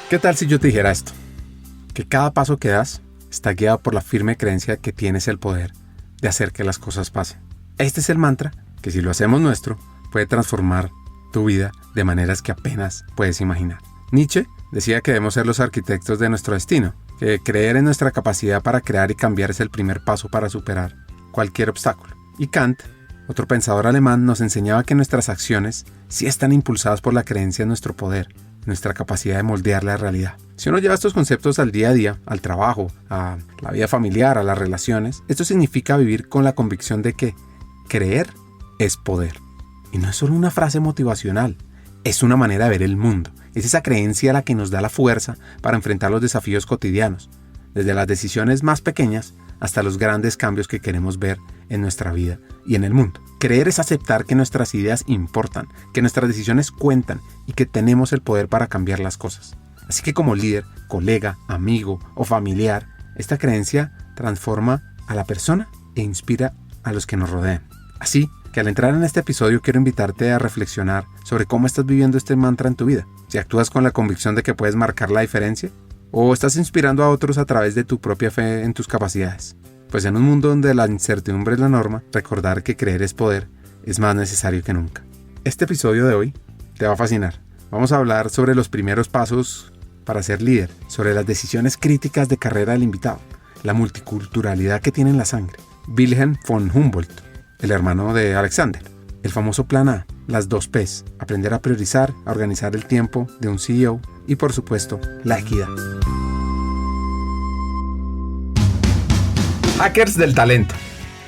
¿Qué tal si yo te dijera esto? Que cada paso que das está guiado por la firme creencia de que tienes el poder de hacer que las cosas pasen. Este es el mantra que, si lo hacemos nuestro, puede transformar tu vida de maneras que apenas puedes imaginar. Nietzsche decía que debemos ser los arquitectos de nuestro destino, que creer en nuestra capacidad para crear y cambiar es el primer paso para superar cualquier obstáculo. Y Kant, otro pensador alemán, nos enseñaba que nuestras acciones sí están impulsadas por la creencia en nuestro poder, nuestra capacidad de moldear la realidad. Si uno lleva estos conceptos al día a día, al trabajo, a la vida familiar, a las relaciones, esto significa vivir con la convicción de que creer es poder. Y no es solo una frase motivacional, es una manera de ver el mundo. Es esa creencia la que nos da la fuerza para enfrentar los desafíos cotidianos, desde las decisiones más pequeñas hasta los grandes cambios que queremos ver en nuestra vida y en el mundo. Creer es aceptar que nuestras ideas importan, que nuestras decisiones cuentan y que tenemos el poder para cambiar las cosas. Así que como líder, colega, amigo o familiar, esta creencia transforma a la persona e inspira a los que nos rodean. Así que al entrar en este episodio quiero invitarte a reflexionar sobre cómo estás viviendo este mantra en tu vida. Si actúas con la convicción de que puedes marcar la diferencia, o estás inspirando a otros a través de tu propia fe en tus capacidades. Pues en un mundo donde la incertidumbre es la norma, recordar que creer es poder es más necesario que nunca. Este episodio de hoy te va a fascinar. Vamos a hablar sobre los primeros pasos para ser líder, sobre las decisiones críticas de carrera del invitado, la multiculturalidad que tiene en la sangre, Wilhelm von Humboldt, el hermano de Alexander, el famoso plan A, las 2 P's, aprender a priorizar, a organizar el tiempo de un CEO y, por supuesto, la equidad. Hackers del Talento,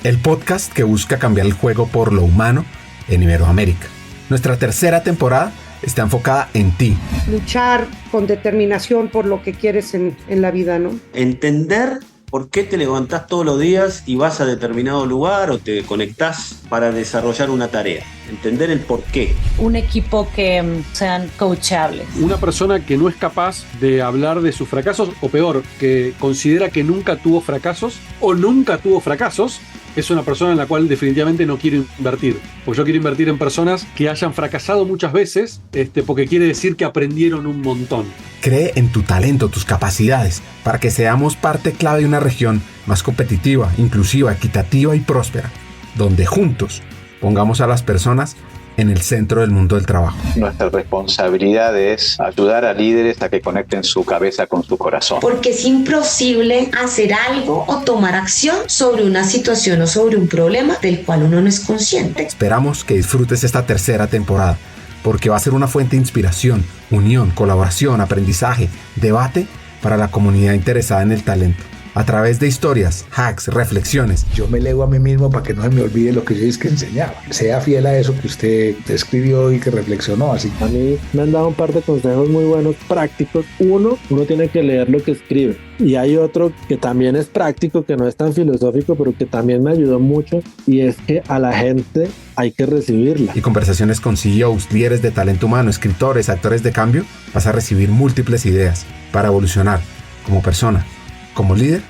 el podcast que busca cambiar el juego por lo humano en Iberoamérica. Nuestra tercera temporada está enfocada en ti. Luchar con determinación por lo que quieres en la vida, ¿no? Entender por qué te levantás todos los días y vas a determinado lugar o te conectás para desarrollar una tarea. Entender el por qué. Un equipo que sean coachables. Una persona que no es capaz de hablar de sus fracasos, o peor, que considera que nunca tuvo fracasos o nunca tuvo fracasos, es una persona en la cual definitivamente no quiero invertir. Porque yo quiero invertir en personas que hayan fracasado muchas veces, porque quiere decir que aprendieron un montón. Cree en tu talento, tus capacidades, para que seamos parte clave de una región más competitiva, inclusiva, equitativa y próspera, donde juntos pongamos a las personas en el centro del mundo del trabajo. Nuestra responsabilidad es ayudar a líderes a que conecten su cabeza con su corazón. Porque es imposible hacer algo o tomar acción sobre una situación o sobre un problema del cual uno no es consciente. Esperamos que disfrutes esta tercera temporada, porque va a ser una fuente de inspiración, unión, colaboración, aprendizaje, debate para la comunidad interesada en el talento. A través de historias, hacks, reflexiones. Yo me leo a mí mismo para que no se me olvide lo que yo enseñaba. Sea fiel a eso que usted escribió y que reflexionó. Así. A mí me han dado un par de consejos muy buenos, prácticos. Uno tiene que leer lo que escribe. Y hay otro que también es práctico, que no es tan filosófico, pero que también me ayudó mucho. Y es que a la gente hay que recibirla. Y conversaciones con CEOs, líderes de talento humano, escritores, actores de cambio. Vas a recibir múltiples ideas para evolucionar como persona, como líder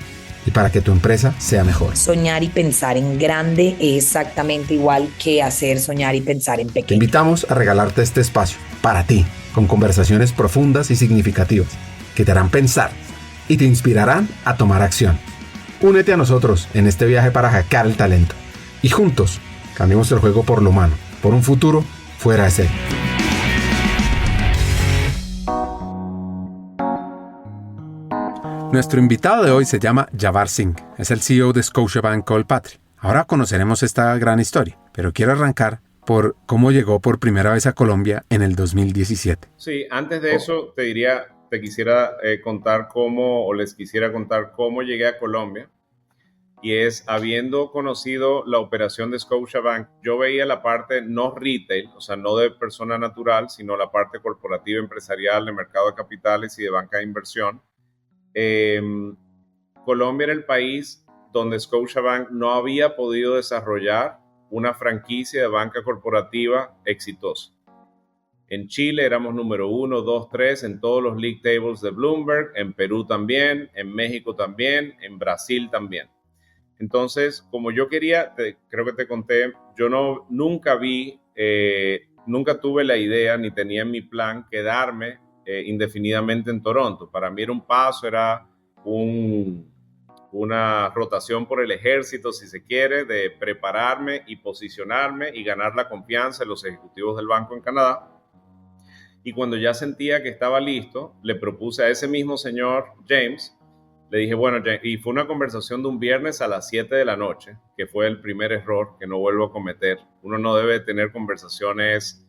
y para que tu empresa sea mejor. Soñar y pensar en grande es exactamente igual que hacer soñar y pensar en pequeño. Te invitamos a regalarte este espacio para ti, con conversaciones profundas y significativas que te harán pensar y te inspirarán a tomar acción. Únete a nosotros en este viaje para hackear el talento y juntos cambiemos el juego por lo humano, por un futuro fuera de serie. Nuestro invitado de hoy se llama Jawahar Singh, es el CEO de Scotiabank Colpatria. Ahora conoceremos esta gran historia, pero quiero arrancar por cómo llegó por primera vez a Colombia en el 2017. Sí, antes de eso les quisiera contar cómo llegué a Colombia. Y es, habiendo conocido la operación de Scotiabank, yo veía la parte no retail, o sea, no de persona natural, sino la parte corporativa, empresarial, de mercado de capitales y de banca de inversión. Colombia era el país donde Scotiabank no había podido desarrollar una franquicia de banca corporativa exitosa. En Chile éramos número 1, 2, 3 en todos los league tables de Bloomberg, en Perú también, en México también, en Brasil también. Entonces, como yo quería, creo que te conté, yo nunca tuve la idea ni tenía en mi plan quedarme indefinidamente en Toronto. Para mí era un paso, era una rotación por el ejército, si se quiere, de prepararme y posicionarme y ganar la confianza de los ejecutivos del banco en Canadá. Y cuando ya sentía que estaba listo, le propuse a ese mismo señor, James, le dije, bueno, James, y fue una conversación de un viernes a las 7 de la noche, que fue el primer error que no vuelvo a cometer. Uno no debe tener conversaciones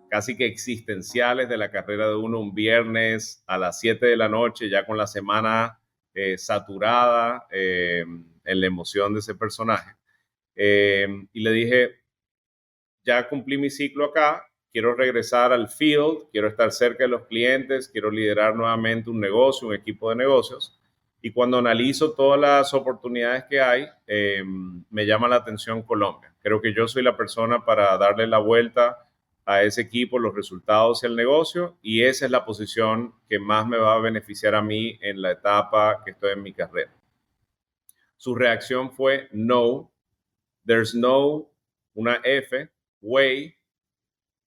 casi que existenciales de la carrera de uno un viernes a las 7 de la noche, ya con la semana saturada en la emoción de ese personaje. Y le dije, ya cumplí mi ciclo acá, quiero regresar al field, quiero estar cerca de los clientes, quiero liderar nuevamente un negocio, un equipo de negocios. Y cuando analizo todas las oportunidades que hay, me llama la atención Colombia. Creo que yo soy la persona para darle la vuelta a ese equipo, los resultados y el negocio, y esa es la posición que más me va a beneficiar a mí en la etapa que estoy en mi carrera. Su reacción fue, no, there's no, una F, way,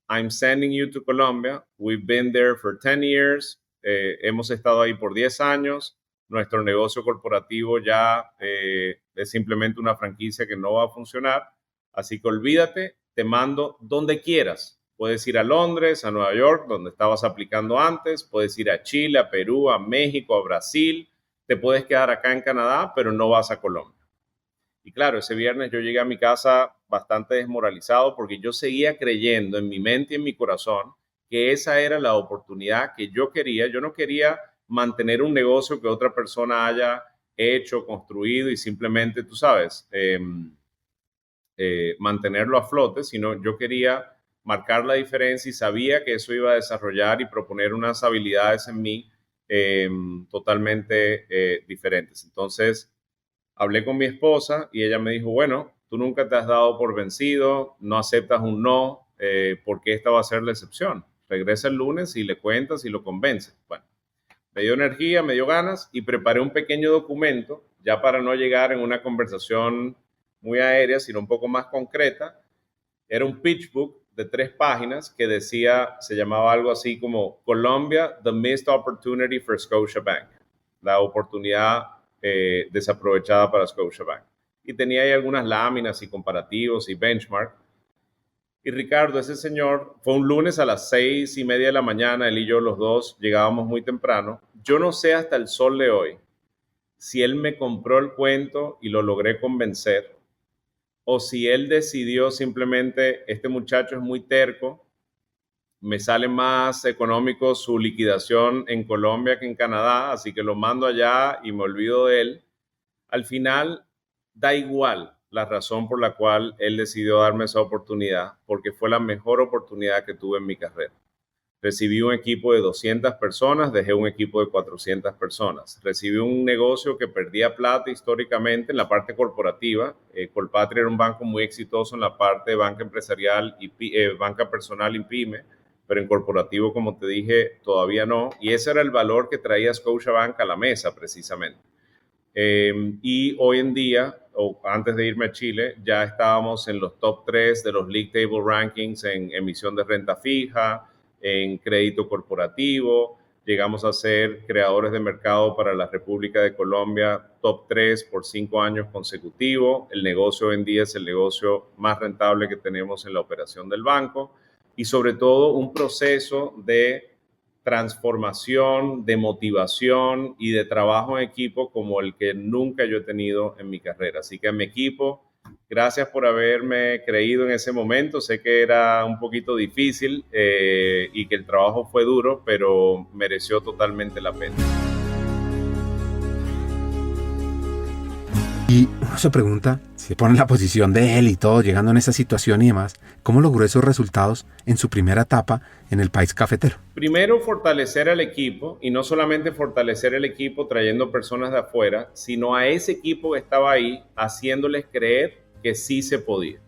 I'm sending you to Colombia, we've been there for 10 years, hemos estado ahí por 10 años, nuestro negocio corporativo ya es simplemente una franquicia que no va a funcionar, así que olvídate, te mando donde quieras. Puedes ir a Londres, a Nueva York, donde estabas aplicando antes. Puedes ir a Chile, a Perú, a México, a Brasil. Te puedes quedar acá en Canadá, pero no vas a Colombia. Y claro, ese viernes yo llegué a mi casa bastante desmoralizado porque yo seguía creyendo en mi mente y en mi corazón que esa era la oportunidad que yo quería. Yo no quería mantener un negocio que otra persona haya hecho, construido y simplemente, tú sabes, mantenerlo a flote, sino yo quería marcar la diferencia y sabía que eso iba a desarrollar y proponer unas habilidades en mí totalmente diferentes. Entonces, hablé con mi esposa y ella me dijo, bueno, tú nunca te has dado por vencido, no aceptas un no, ¿por qué esta va a ser la excepción? Regresa el lunes y le cuentas y lo convences. Bueno, me dio energía, me dio ganas y preparé un pequeño documento ya para no llegar en una conversación muy aérea, sino un poco más concreta. Era un pitch book de 3 páginas que decía, se llamaba algo así como Colombia, the missed opportunity for Scotiabank, la oportunidad desaprovechada para Scotiabank. Y tenía ahí algunas láminas y comparativos y benchmark. Y Ricardo, ese señor, fue un lunes a las 6:30 de la mañana, él y yo los dos llegábamos muy temprano. Yo no sé hasta el sol de hoy si él me compró el cuento y lo logré convencer, o si él decidió simplemente, este muchacho es muy terco, me sale más económico su liquidación en Colombia que en Canadá, así que lo mando allá y me olvido de él. Al final, da igual la razón por la cual él decidió darme esa oportunidad, porque fue la mejor oportunidad que tuve en mi carrera. Recibí un equipo de 200 personas, dejé un equipo de 400 personas. Recibí un negocio que perdía plata históricamente en la parte corporativa. Colpatria era un banco muy exitoso en la parte de banca empresarial y banca personal y pyme, pero en corporativo, como te dije, todavía no. Y ese era el valor que traía Scotiabank a la mesa, precisamente. Y hoy en día, o antes de irme a Chile, ya estábamos en los top 3 de los League Table Rankings en emisión de renta fija, en crédito corporativo, llegamos a ser creadores de mercado para la República de Colombia, top 3 por 5 años consecutivos. El negocio hoy en día es el negocio más rentable que tenemos en la operación del banco y sobre todo un proceso de transformación, de motivación y de trabajo en equipo como el que nunca yo he tenido en mi carrera. Así que a mi equipo, gracias por haberme creído en ese momento. Sé que era un poquito difícil y que el trabajo fue duro, pero mereció totalmente la pena. Y uno se pregunta, se pone en la posición de él y todo, llegando en esa situación y demás, ¿cómo logró esos resultados en su primera etapa en el país cafetero? Primero, fortalecer al equipo, y no solamente fortalecer el equipo trayendo personas de afuera, sino a ese equipo que estaba ahí, haciéndoles creer que sí se podía.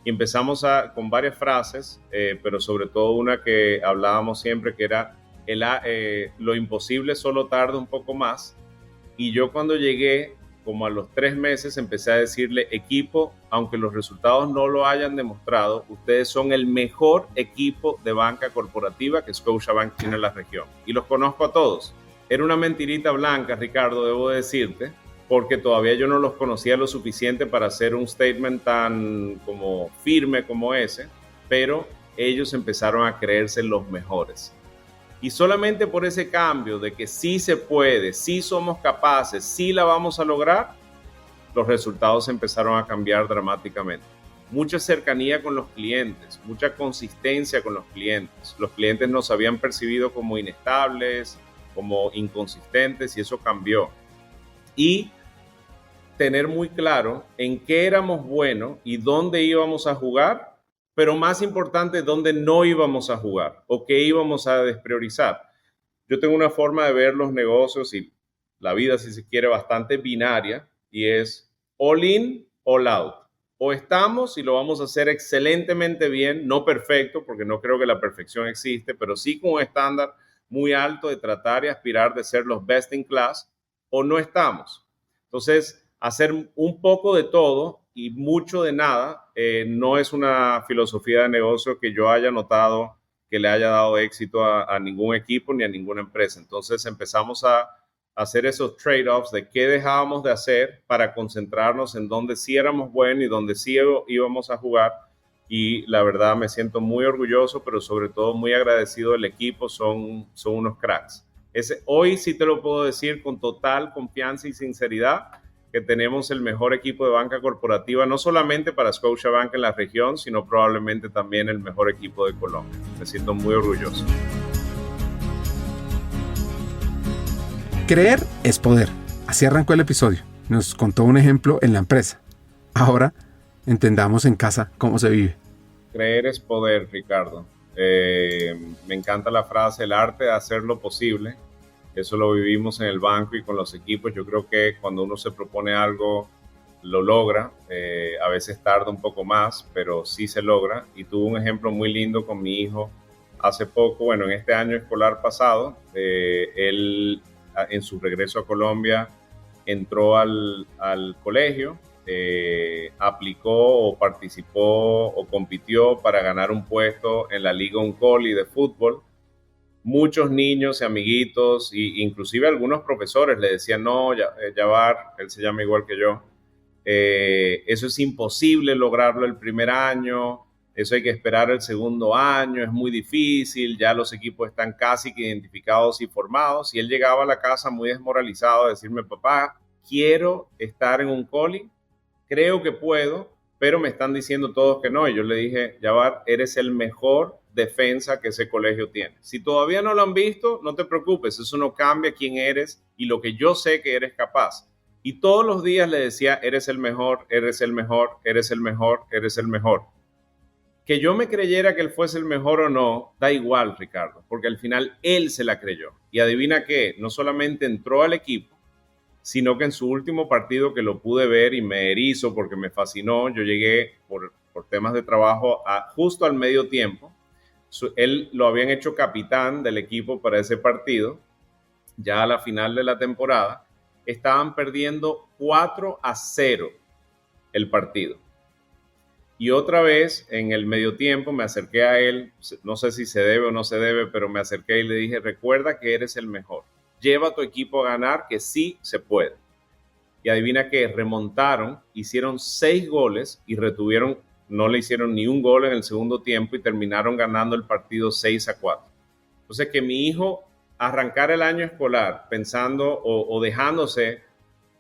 Y empezamos con varias frases, pero sobre todo una que hablábamos siempre, que era lo imposible solo tarda un poco más. Y yo cuando llegué como a los 3 meses empecé a decirle, equipo, aunque los resultados no lo hayan demostrado, ustedes son el mejor equipo de banca corporativa que Scotiabank tiene en la región. Y los conozco a todos. Era una mentirita blanca, Ricardo, debo decirte, porque todavía yo no los conocía lo suficiente para hacer un statement tan como firme como ese, pero ellos empezaron a creerse los mejores. Y solamente por ese cambio de que sí se puede, sí somos capaces, sí la vamos a lograr, los resultados empezaron a cambiar dramáticamente. Mucha cercanía con los clientes, mucha consistencia con los clientes. Los clientes nos habían percibido como inestables, como inconsistentes, y eso cambió. Y tener muy claro en qué éramos buenos y dónde íbamos a jugar, pero más importante, dónde no íbamos a jugar o qué íbamos a despriorizar. Yo tengo una forma de ver los negocios y la vida, si se quiere, bastante binaria, y es all in, all out. O estamos y lo vamos a hacer excelentemente bien, no perfecto, porque no creo que la perfección existe, pero sí con un estándar muy alto de tratar y aspirar de ser los best in class, o no estamos. Entonces, hacer un poco de todo y mucho de nada no es una filosofía de negocio que yo haya notado que le haya dado éxito a ningún equipo ni a ninguna empresa. Entonces empezamos a hacer esos trade-offs de qué dejábamos de hacer para concentrarnos en donde sí éramos buenos y donde sí íbamos a jugar. Y la verdad me siento muy orgulloso, pero sobre todo muy agradecido del equipo. Son unos cracks. Hoy sí te lo puedo decir con total confianza y sinceridad, que tenemos el mejor equipo de banca corporativa, no solamente para Scotiabank en la región, sino probablemente también el mejor equipo de Colombia. Me siento muy orgulloso. Creer es poder. Así arrancó el episodio. Nos contó un ejemplo en la empresa. Ahora entendamos en casa cómo se vive. Creer es poder, Ricardo. Me encanta la frase, el arte de hacer lo posible. Eso lo vivimos en el banco y con los equipos. Yo creo que cuando uno se propone algo, lo logra. A veces tarda un poco más, pero sí se logra. Y tuve un ejemplo muy lindo con mi hijo hace poco, en este año escolar pasado. Él, en su regreso a Colombia, entró al colegio, aplicó o participó o compitió para ganar un puesto en la Liga Uncoli de fútbol. Muchos niños y amiguitos, e inclusive algunos profesores le decían, no, Yavar, él se llama igual que yo, eso es imposible lograrlo el primer año, eso hay que esperar el segundo año, es muy difícil, ya los equipos están casi que identificados y formados. Y él llegaba a la casa muy desmoralizado a decirme, papá, quiero estar en un coli, creo que puedo, pero me están diciendo todos que no. Y yo le dije, Yavar, eres el mejor defensa que ese colegio tiene. Si todavía no lo han visto, no te preocupes, eso no cambia quién eres y lo que yo sé que eres capaz. Y todos los días le decía, eres el mejor, eres el mejor, eres el mejor, eres el mejor. Que yo me creyera que él fuese el mejor o no, da igual, Ricardo, porque al final él se la creyó. Y adivina qué, no solamente entró al equipo, sino que en su último partido, que lo pude ver y me erizo porque me fascinó, yo llegué por temas de trabajo justo al medio tiempo. Él lo habían hecho capitán del equipo para ese partido. Ya a la final de la temporada estaban perdiendo 4-0 el partido. Y otra vez en el medio tiempo me acerqué a él, no sé si se debe o no se debe, pero me acerqué y le dije, recuerda que eres el mejor. Lleva a tu equipo a ganar, que sí se puede. Y adivina que remontaron, hicieron 6 goles y retuvieron, no le hicieron ni un gol en el segundo tiempo y terminaron ganando el partido 6-4. Entonces, que mi hijo arrancara el año escolar pensando o dejándose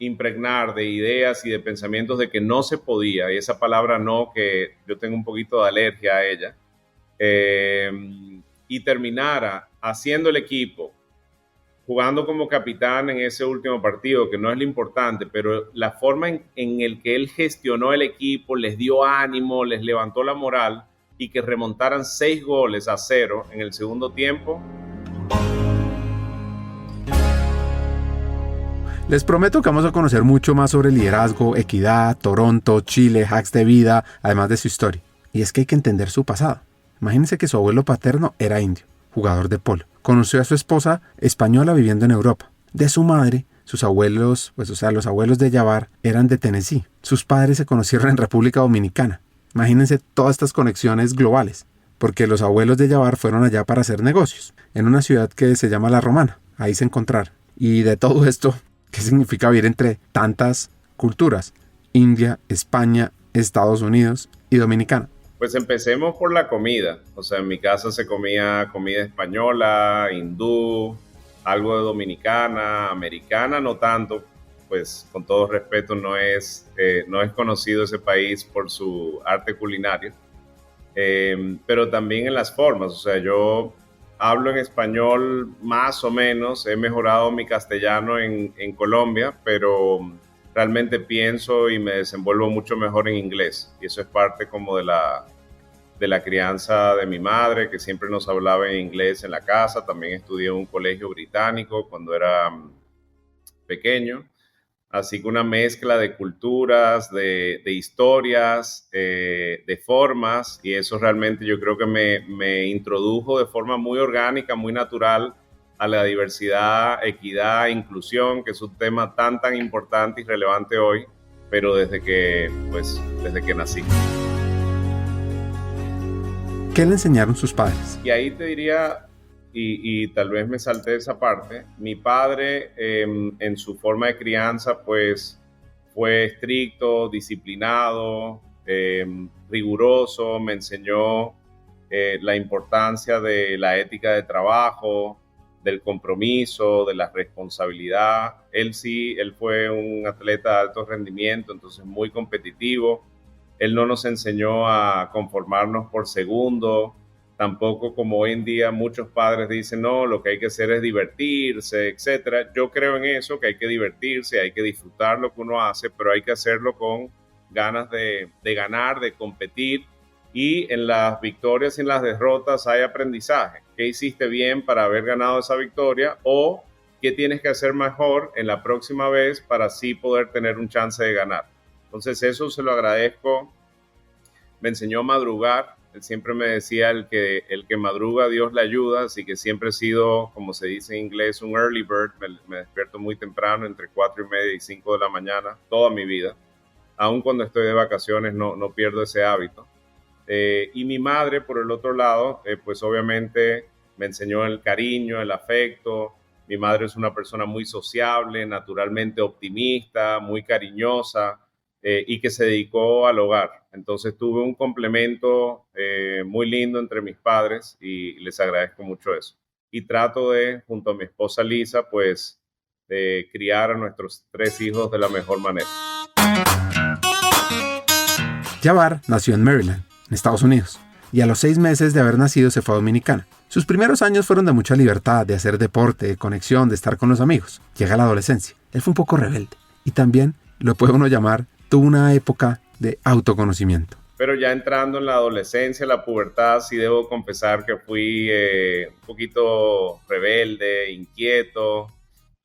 impregnar de ideas y de pensamientos de que no se podía, y esa palabra no, que yo tengo un poquito de alergia a ella, y terminara haciendo el equipo, jugando como capitán en ese último partido, que no es lo importante, pero la forma en el que él gestionó el equipo, les dio ánimo, les levantó la moral, y que remontaran 6-0 en el segundo tiempo. Les prometo que vamos a conocer mucho más sobre liderazgo, equidad, Toronto, Chile, hacks de vida, además de su historia. Y es que hay que entender su pasado. Imagínense que su abuelo paterno era indio, jugador de polo. Conoció a su esposa española viviendo en Europa. De su madre sus abuelos, pues o sea, los abuelos de Jabbar eran de Tennessee. Sus padres se conocieron en República Dominicana. Imagínense todas estas conexiones globales, porque los abuelos de Jabbar fueron allá para hacer negocios, en una ciudad que se llama La Romana. Ahí se encontraron. Y de todo esto, ¿qué significa vivir entre tantas culturas? India, España, Estados Unidos y Dominicana. Pues empecemos por la comida. O sea, en mi casa se comía comida española, hindú, algo de dominicana, americana, no tanto. Pues con todo respeto, no es conocido ese país por su arte culinario. Pero también en las formas. O sea, yo hablo en español más o menos. He mejorado mi castellano en Colombia, pero realmente pienso y me desenvuelvo mucho mejor en inglés. Y eso es parte como de la crianza de mi madre, que siempre nos hablaba en inglés en la casa. También estudié en un colegio británico cuando era pequeño. Así que una mezcla de culturas, de historias, de formas, y eso realmente yo creo que me introdujo de forma muy orgánica, muy natural a la diversidad, equidad, inclusión, que es un tema tan importante y relevante hoy, pero desde que nací. ¿Qué le enseñaron sus padres? Y ahí te diría, y tal vez me salté esa parte, mi padre en su forma de crianza pues fue estricto, disciplinado, riguroso, me enseñó la importancia de la ética de trabajo, del compromiso, de la responsabilidad. Él fue un atleta de alto rendimiento, entonces muy competitivo. Él no nos enseñó a conformarnos por segundo, tampoco como hoy en día muchos padres dicen, no, lo que hay que hacer es divertirse, etc. Yo creo en eso, que hay que divertirse, hay que disfrutar lo que uno hace, pero hay que hacerlo con ganas de ganar, de competir, y en las victorias y en las derrotas hay aprendizaje. ¿Qué hiciste bien para haber ganado esa victoria? O ¿qué tienes que hacer mejor en la próxima vez para así poder tener un chance de ganar? Entonces eso se lo agradezco. Me enseñó a madrugar. Él siempre me decía, el que madruga, Dios le ayuda. Así que siempre he sido, como se dice en inglés, un early bird. Me despierto muy temprano, entre 4:30 y 5 de la mañana, toda mi vida. Aun cuando estoy de vacaciones, no pierdo ese hábito. Y mi madre, por el otro lado, pues obviamente me enseñó el cariño, el afecto. Mi madre es una persona muy sociable, naturalmente optimista, muy cariñosa, y que se dedicó al hogar. Entonces tuve un complemento muy lindo entre mis padres y les agradezco mucho eso. Y trato de, junto a mi esposa Lisa, pues de criar a nuestros 3 hijos de la mejor manera. Jabbar nació en Maryland, en Estados Unidos, y a los 6 meses de haber nacido se fue a Dominicana. Sus primeros años fueron de mucha libertad, de hacer deporte, de conexión, de estar con los amigos. Llega la adolescencia. Él fue un poco rebelde y también, lo puede uno llamar, tuvo una época de autoconocimiento. Pero ya entrando en la adolescencia, la pubertad, sí debo confesar que fui un poquito rebelde, inquieto,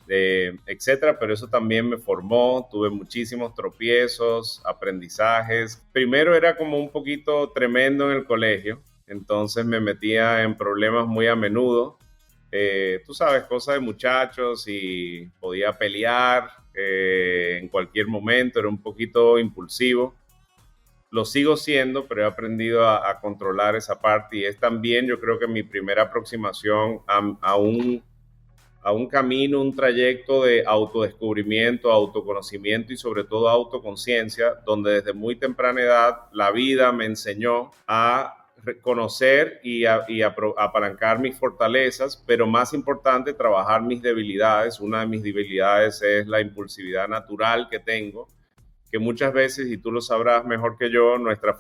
etcétera, pero eso también me formó. Tuve muchísimos tropiezos, aprendizajes. Primero era como un poquito tremendo en el colegio, entonces me metía en problemas muy a menudo. Tú sabes, cosas de muchachos, y podía pelear en cualquier momento, era un poquito impulsivo. Lo sigo siendo, pero he aprendido a controlar esa parte, y es también, yo creo que mi primera aproximación a un camino, un trayecto de autodescubrimiento, autoconocimiento y sobre todo autoconciencia, donde desde muy temprana edad la vida me enseñó a reconocer y apalancar mis fortalezas, pero más importante, trabajar mis debilidades. Una de mis debilidades es la impulsividad natural que tengo, que muchas veces, y tú lo sabrás mejor que yo, nuestras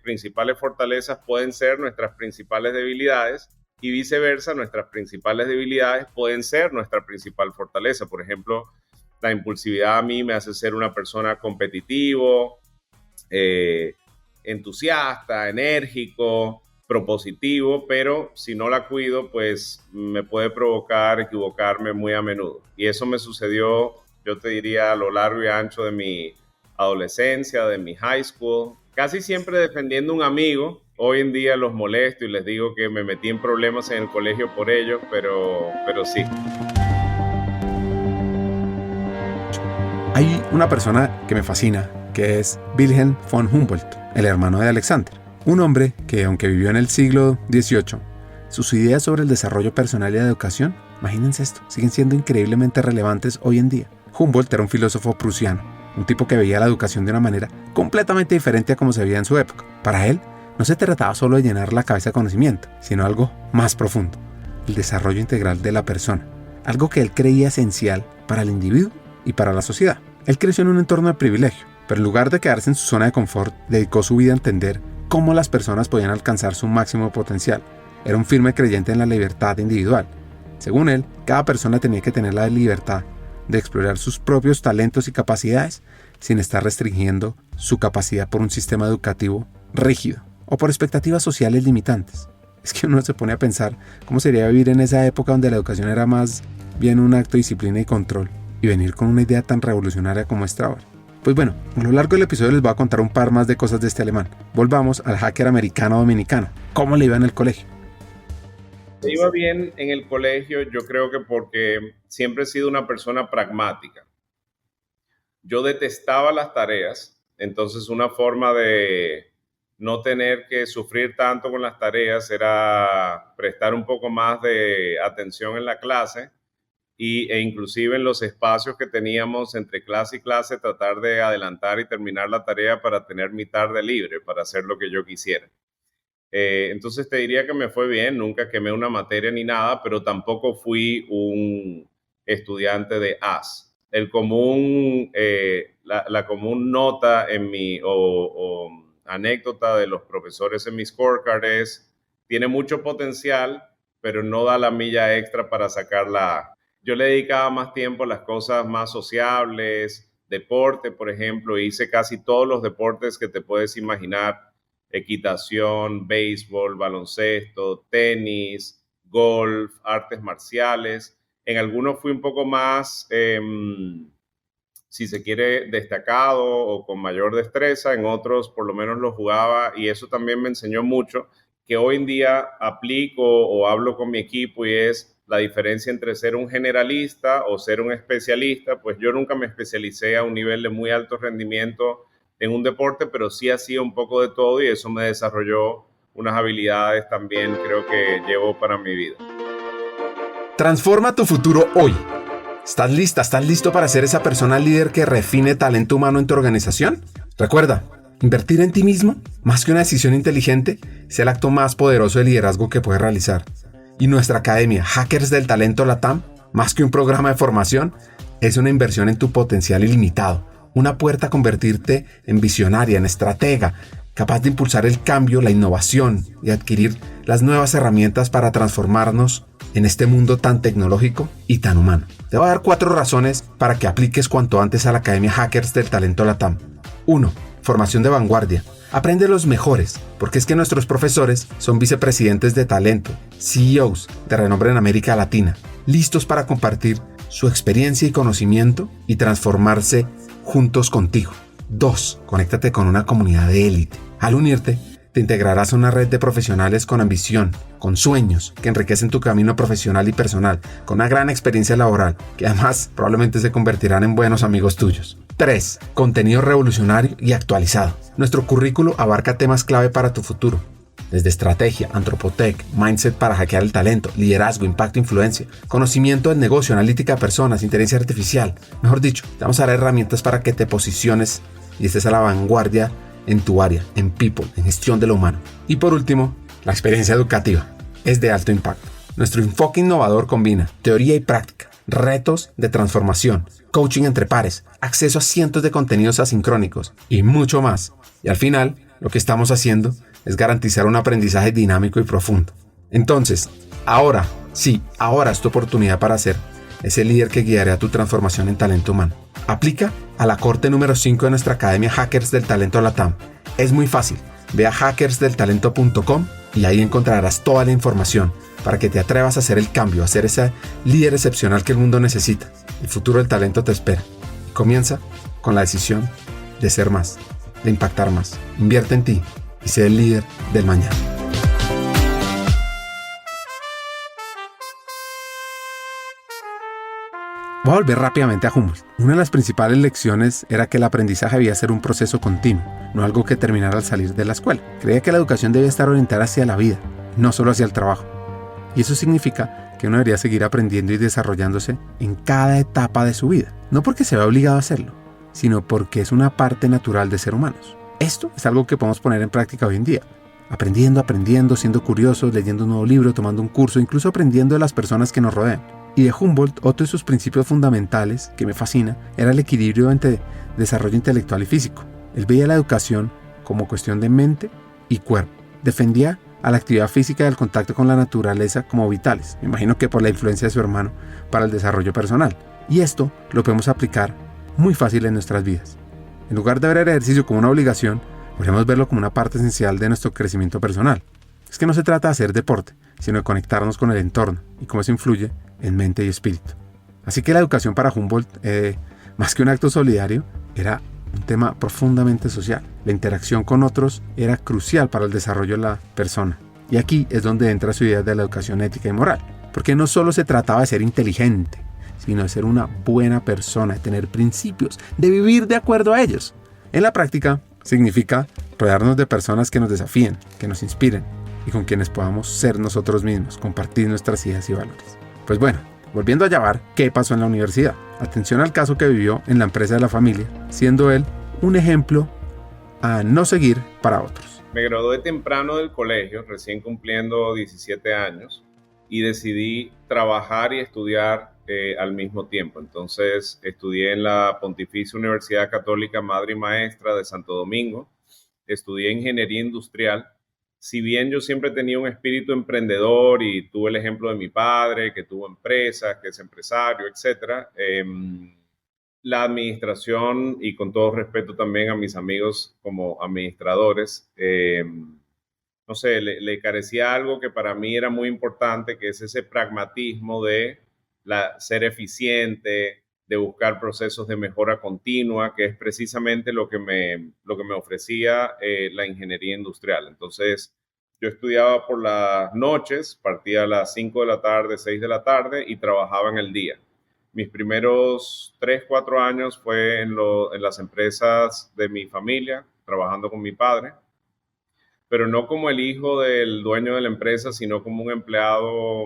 principales fortalezas pueden ser nuestras principales debilidades, y viceversa, nuestras principales debilidades pueden ser nuestra principal fortaleza. Por ejemplo, la impulsividad a mí me hace ser una persona competitivo, entusiasta, enérgico, propositivo, pero si no la cuido, pues me puede provocar equivocarme muy a menudo. Y eso me sucedió, yo te diría, a lo largo y ancho de mi adolescencia, de mi high school, casi siempre defendiendo a un amigo. Hoy en día los molesto y les digo que me metí en problemas en el colegio por ello, pero sí. Hay una persona que me fascina, que es Wilhelm von Humboldt, el hermano de Alexander. Un hombre que, aunque vivió en el siglo XVIII, sus ideas sobre el desarrollo personal y la educación, imagínense esto, siguen siendo increíblemente relevantes hoy en día. Humboldt era un filósofo prusiano, un tipo que veía la educación de una manera completamente diferente a como se veía en su época. Para él, no se trataba solo de llenar la cabeza de conocimiento, sino algo más profundo, el desarrollo integral de la persona, algo que él creía esencial para el individuo y para la sociedad. Él creció en un entorno de privilegio, pero en lugar de quedarse en su zona de confort, dedicó su vida a entender cómo las personas podían alcanzar su máximo potencial. Era un firme creyente en la libertad individual. Según él, cada persona tenía que tener la libertad de explorar sus propios talentos y capacidades sin estar restringiendo su capacidad por un sistema educativo rígido o por expectativas sociales limitantes. Es que uno se pone a pensar cómo sería vivir en esa época donde la educación era más bien un acto de disciplina y control, y venir con una idea tan revolucionaria como esta ahora. Pues bueno, a lo largo del episodio les voy a contar un par más de cosas de este alemán. Volvamos al hacker americano dominicano. ¿Cómo le iba en el colegio? Me iba bien en el colegio, yo creo que porque siempre he sido una persona pragmática. Yo detestaba las tareas, entonces una forma de no tener que sufrir tanto con las tareas era prestar un poco más de atención en la clase e inclusive en los espacios que teníamos entre clase y clase tratar de adelantar y terminar la tarea para tener mi tarde libre, para hacer lo que yo quisiera. Entonces te diría que me fue bien, nunca quemé una materia ni nada, pero tampoco fui un estudiante de as. La común nota en o anécdota de los profesores en mi scorecard es, tiene mucho potencial, pero no da la milla extra para sacar la A. Yo le dedicaba más tiempo a las cosas más sociables, deporte, por ejemplo, hice casi todos los deportes que te puedes imaginar, equitación, béisbol, baloncesto, tenis, golf, artes marciales. En algunos fui un poco más, si se quiere, destacado o con mayor destreza. En otros, por lo menos, lo jugaba y eso también me enseñó mucho, que hoy en día aplico o hablo con mi equipo y es la diferencia entre ser un generalista o ser un especialista. Pues yo nunca me especialicé a un nivel de muy alto rendimiento en un deporte, pero sí hacía un poco de todo y eso me desarrolló unas habilidades también, creo que llevo para mi vida. Transforma tu futuro hoy. ¿Estás lista? ¿Estás listo para ser esa persona líder que refine talento humano en tu organización? Recuerda, invertir en ti mismo, más que una decisión inteligente, es el acto más poderoso de liderazgo que puedes realizar. Y nuestra academia Hackers del Talento LATAM, más que un programa de formación, es una inversión en tu potencial ilimitado. Una puerta a convertirte en visionaria, en estratega, capaz de impulsar el cambio, la innovación y adquirir las nuevas herramientas para transformarnos en este mundo tan tecnológico y tan humano. Te voy a dar 4 razones para que apliques cuanto antes a la Academia Hackers del Talento LATAM. 1. Formación de vanguardia. Aprende los mejores, porque es que nuestros profesores son vicepresidentes de talento, CEOs de renombre en América Latina, listos para compartir su experiencia y conocimiento y transformarse juntos contigo. 2. Conéctate con una comunidad de élite. Al unirte, te integrarás a una red de profesionales con ambición, con sueños, que enriquecen tu camino profesional y personal, con una gran experiencia laboral, que además probablemente se convertirán en buenos amigos tuyos. 3. Contenido revolucionario y actualizado. Nuestro currículo abarca temas clave para tu futuro, desde estrategia, antropotec, mindset para hackear el talento, liderazgo, impacto, influencia, conocimiento del negocio, analítica de personas, inteligencia artificial. Mejor dicho, te vamos a dar herramientas para que te posiciones y estés a la vanguardia en tu área, en people, en gestión de lo humano. Y por último, la experiencia educativa es de alto impacto. Nuestro enfoque innovador combina teoría y práctica, retos de transformación, coaching entre pares, acceso a cientos de contenidos asincrónicos y mucho más. Y al final, lo que estamos haciendo es garantizar un aprendizaje dinámico y profundo. Entonces, ahora es tu oportunidad para ser ese líder que guiará tu transformación en talento humano. Aplica a la corte número 5 de nuestra Academia Hackers del Talento LATAM. Es muy fácil. Ve a hackersdeltalento.com y ahí encontrarás toda la información para que te atrevas a hacer el cambio, a ser ese líder excepcional que el mundo necesita. El futuro del talento te espera. Comienza con la decisión de ser más, de impactar más. Invierte en ti y sé el líder del mañana. Voy a volver rápidamente a Humboldt. Una de las principales lecciones era que el aprendizaje debía ser un proceso continuo, no algo que terminara al salir de la escuela. Creía que la educación debía estar orientada hacia la vida, no solo hacia el trabajo. Y eso significa que uno debería seguir aprendiendo y desarrollándose en cada etapa de su vida. No porque se vea obligado a hacerlo, sino porque es una parte natural de ser humanos. Esto es algo que podemos poner en práctica hoy en día. Aprendiendo, siendo curiosos, leyendo un nuevo libro, tomando un curso, incluso aprendiendo de las personas que nos rodean. Y de Humboldt, otro de sus principios fundamentales, que me fascina, era el equilibrio entre desarrollo intelectual y físico. Él veía la educación como cuestión de mente y cuerpo. Defendía a la actividad física y al contacto con la naturaleza como vitales. Me imagino que por la influencia de su hermano para el desarrollo personal. Y esto lo podemos aplicar muy fácil en nuestras vidas. En lugar de ver el ejercicio como una obligación, podemos verlo como una parte esencial de nuestro crecimiento personal. Es que no se trata de hacer deporte, sino de conectarnos con el entorno y cómo eso influye en mente y espíritu. Así que la educación para Humboldt, más que un acto solidario, era un tema profundamente social. La interacción con otros era crucial para el desarrollo de la persona. Y aquí es donde entra su idea de la educación ética y moral. Porque no solo se trataba de ser inteligente, sino de ser una buena persona, de tener principios, de vivir de acuerdo a ellos. En la práctica, significa rodearnos de personas que nos desafíen, que nos inspiren y con quienes podamos ser nosotros mismos, compartir nuestras ideas y valores. Pues bueno, volviendo a Jabbar, ¿qué pasó en la universidad? Atención al caso que vivió en la empresa de la familia, siendo él un ejemplo a no seguir para otros. Me gradué temprano del colegio, recién cumpliendo 17 años, y decidí trabajar y estudiar al mismo tiempo. Entonces estudié en la Pontificia Universidad Católica Madre y Maestra de Santo Domingo, estudié ingeniería industrial. Si bien yo siempre tenía un espíritu emprendedor y tuve el ejemplo de mi padre, que tuvo empresas, que es empresario, etc., la administración, y con todo respeto también a mis amigos como administradores, no sé, le carecía algo que para mí era muy importante, que es ese pragmatismo de ser eficiente, de buscar procesos de mejora continua, que es precisamente lo que me ofrecía la ingeniería industrial. Entonces, yo estudiaba por las noches, partía a las 5 de la tarde, 6 de la tarde y trabajaba en el día. Mis primeros 3, 4 años fue en las empresas de mi familia, trabajando con mi padre, pero no como el hijo del dueño de la empresa, sino como un empleado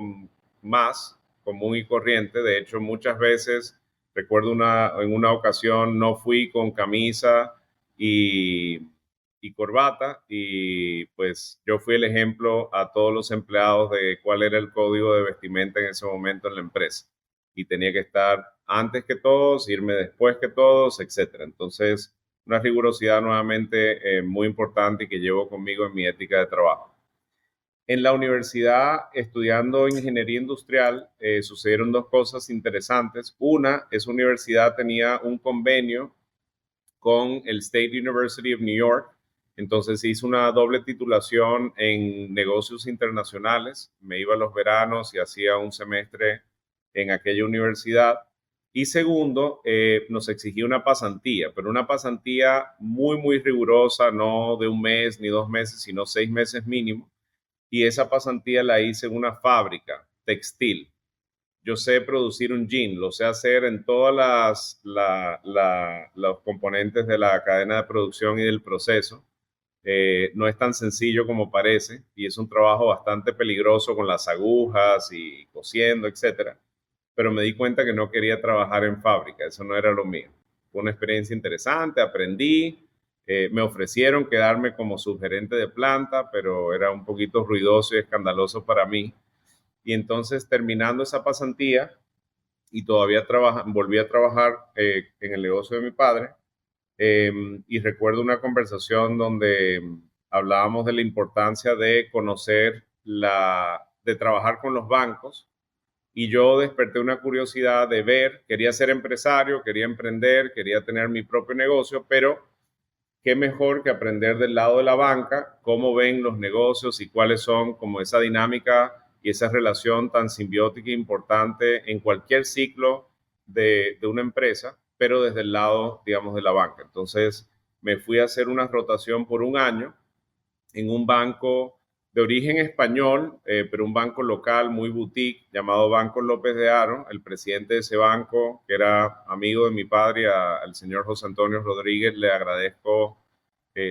más común y corriente. De hecho, muchas veces, recuerdo en una ocasión, no fui con camisa y corbata, y pues yo fui el ejemplo a todos los empleados de cuál era el código de vestimenta en ese momento en la empresa. Y tenía que estar antes que todos, irme después que todos, etc. Entonces, una rigurosidad nuevamente muy importante y que llevo conmigo en mi ética de trabajo. En la universidad, estudiando ingeniería industrial, sucedieron dos cosas interesantes. Una, esa universidad tenía un convenio con el State University of New York. Entonces hice una doble titulación en negocios internacionales. Me iba a los veranos y hacía un semestre en aquella universidad. Y segundo, nos exigía una pasantía, pero una pasantía muy, muy rigurosa, no de un mes ni 2 meses, sino 6 meses mínimo. Y esa pasantía la hice en una fábrica textil. Yo sé producir un jean, lo sé hacer en todas los componentes de la cadena de producción y del proceso. No es tan sencillo como parece y es un trabajo bastante peligroso con las agujas y cosiendo, etcétera. Pero me di cuenta que no quería trabajar en fábrica, eso no era lo mío. Fue una experiencia interesante, aprendí. Me ofrecieron quedarme como subgerente de planta, pero era un poquito ruidoso y escandaloso para mí. Y entonces, terminando esa pasantía y todavía volví a trabajar en el negocio de mi padre, y recuerdo una conversación donde hablábamos de la importancia de conocer, de trabajar con los bancos, y yo desperté una curiosidad de ver, quería ser empresario, quería emprender, quería tener mi propio negocio, pero qué mejor que aprender del lado de la banca, cómo ven los negocios y cuáles son como esa dinámica y esa relación tan simbiótica e importante en cualquier ciclo de una empresa, pero desde el lado, digamos, de la banca. Entonces me fui a hacer una rotación por 1 año en un banco de origen español, pero un banco local muy boutique llamado Banco López de Haro. El presidente de ese banco, que era amigo de mi padre, al señor José Antonio Rodríguez, le agradezco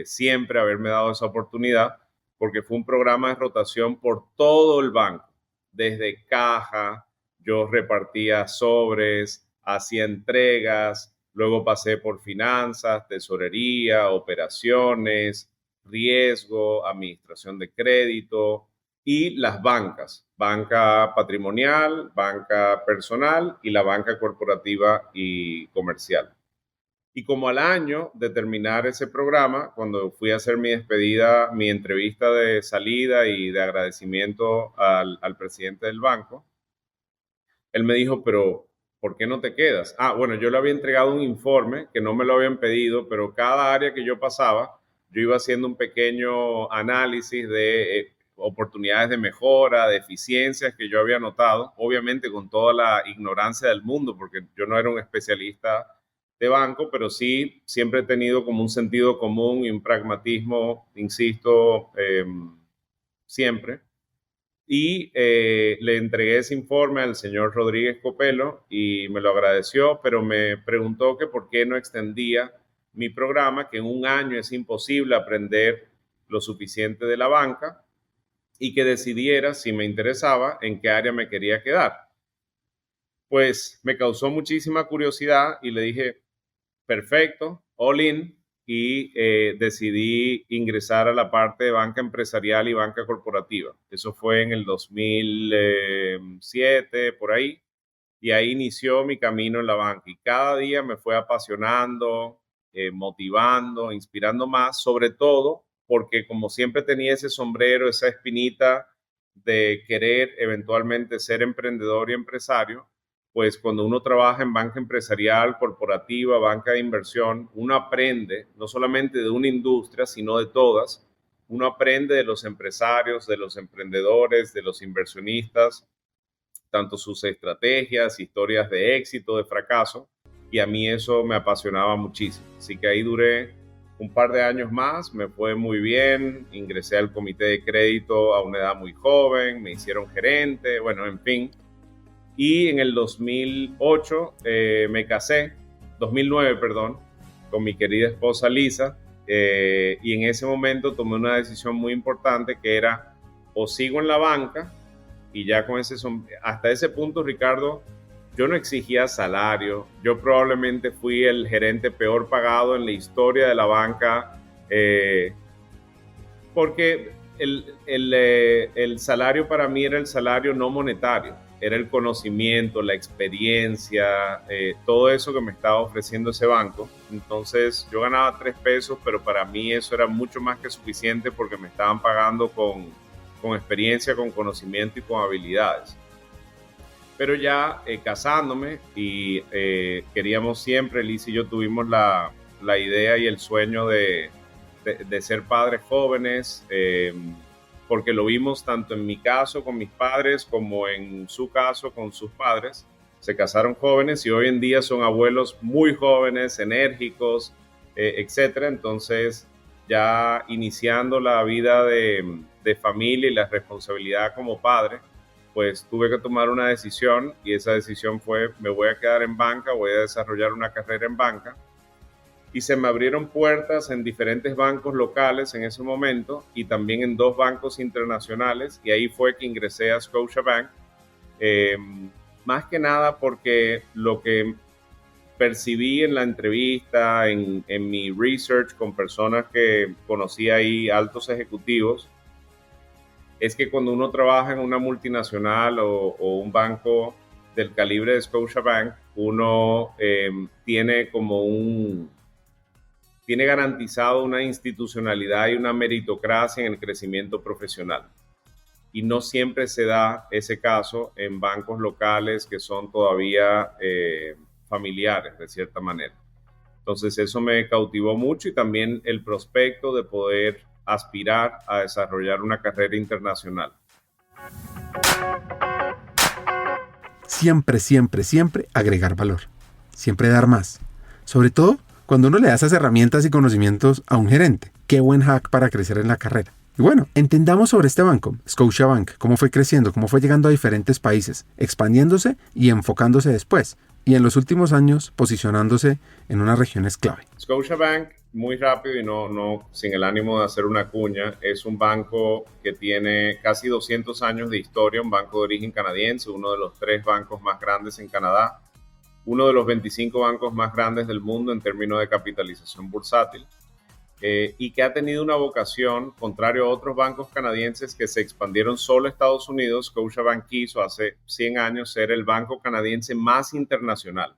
siempre haberme dado esa oportunidad, porque fue un programa de rotación por todo el banco, desde caja, yo repartía sobres, hacía entregas, luego pasé por finanzas, tesorería, operaciones, riesgo, administración de crédito y las bancas, banca patrimonial, banca personal y la banca corporativa y comercial. Y como al año de terminar ese programa, cuando fui a hacer mi despedida, mi entrevista de salida y de agradecimiento al presidente del banco, él me dijo, pero ¿por qué no te quedas? Bueno, yo le había entregado un informe que no me lo habían pedido, pero cada área que yo pasaba, yo iba haciendo un pequeño análisis de oportunidades de mejora, de eficiencias que yo había notado, obviamente con toda la ignorancia del mundo, porque yo no era un especialista de banco, pero sí siempre he tenido como un sentido común y un pragmatismo, insisto, siempre. Y le entregué ese informe al señor Rodríguez Copelo y me lo agradeció, pero me preguntó que por qué no extendía mi programa, que en un año es imposible aprender lo suficiente de la banca, y que decidiera, si me interesaba, en qué área me quería quedar. Pues me causó muchísima curiosidad y le dije, perfecto, all in, y decidí ingresar a la parte de banca empresarial y banca corporativa. Eso fue en el 2007, por ahí, y ahí inició mi camino en la banca. Y cada día me fue apasionando, motivando, inspirando más, sobre todo porque como siempre tenía ese sombrero, esa espinita de querer eventualmente ser emprendedor y empresario, pues cuando uno trabaja en banca empresarial, corporativa, banca de inversión, uno aprende no solamente de una industria, sino de todas. Uno aprende de los empresarios, de los emprendedores, de los inversionistas, tanto sus estrategias, historias de éxito, de fracaso, y a mí eso me apasionaba muchísimo. Así que ahí duré un par de años más, me fue muy bien, ingresé al comité de crédito a una edad muy joven, me hicieron gerente, bueno, en fin. Y en el 2008 me casé, 2009, perdón, con mi querida esposa Lisa, y en ese momento tomé una decisión muy importante que era o sigo en la banca, y ya con hasta ese punto, Ricardo, yo no exigía salario, yo probablemente fui el gerente peor pagado en la historia de la banca, porque el salario para mí era el salario no monetario. Era el conocimiento, la experiencia, todo eso que me estaba ofreciendo ese banco. Entonces yo ganaba 3 pesos, pero para mí eso era mucho más que suficiente porque me estaban pagando con experiencia, con conocimiento y con habilidades. Pero ya casándome y queríamos siempre, Liz y yo tuvimos la idea y el sueño de ser padres jóvenes, porque lo vimos tanto en mi caso con mis padres como en su caso con sus padres. Se casaron jóvenes y hoy en día son abuelos muy jóvenes, enérgicos, etcétera. Entonces, ya iniciando la vida de familia y la responsabilidad como padre, pues tuve que tomar una decisión y esa decisión fue, me voy a quedar en banca, voy a desarrollar una carrera en banca. Y se me abrieron puertas en diferentes bancos locales en ese momento y también en 2 bancos internacionales, y ahí fue que ingresé a Scotiabank, más que nada porque lo que percibí en la entrevista, en mi research con personas que conocí ahí, altos ejecutivos, es que cuando uno trabaja en una multinacional o un banco del calibre de Scotiabank, uno tiene garantizado una institucionalidad y una meritocracia en el crecimiento profesional. Y no siempre se da ese caso en bancos locales que son todavía familiares, de cierta manera. Entonces eso me cautivó mucho y también el prospecto de poder aspirar a desarrollar una carrera internacional. Siempre, siempre, siempre agregar valor. Siempre dar más. Sobre todo cuando uno le da esas herramientas y conocimientos a un gerente. Qué buen hack para crecer en la carrera. Y bueno, entendamos sobre este banco, Scotiabank, cómo fue creciendo, cómo fue llegando a diferentes países, expandiéndose y enfocándose después, y en los últimos años posicionándose en unas regiones clave. Scotiabank, muy rápido y no sin el ánimo de hacer una cuña, es un banco que tiene casi 200 años de historia, un banco de origen canadiense, uno de los 3 bancos más grandes en Canadá, uno de los 25 bancos más grandes del mundo en términos de capitalización bursátil. Y que ha tenido una vocación, contrario a otros bancos canadienses que se expandieron solo a Estados Unidos. Scotiabank quiso hace 100 años ser el banco canadiense más internacional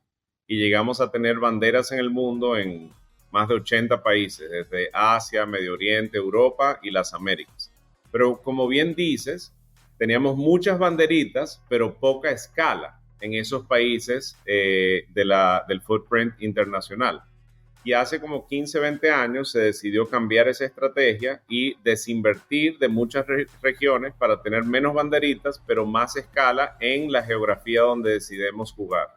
y llegamos a tener banderas en el mundo en más de 80 países, desde Asia, Medio Oriente, Europa y las Américas. Pero como bien dices, teníamos muchas banderitas, pero poca escala en esos países del footprint internacional. Y hace como 15, 20 años se decidió cambiar esa estrategia y desinvertir de muchas regiones para tener menos banderitas, pero más escala en la geografía donde decidimos jugar,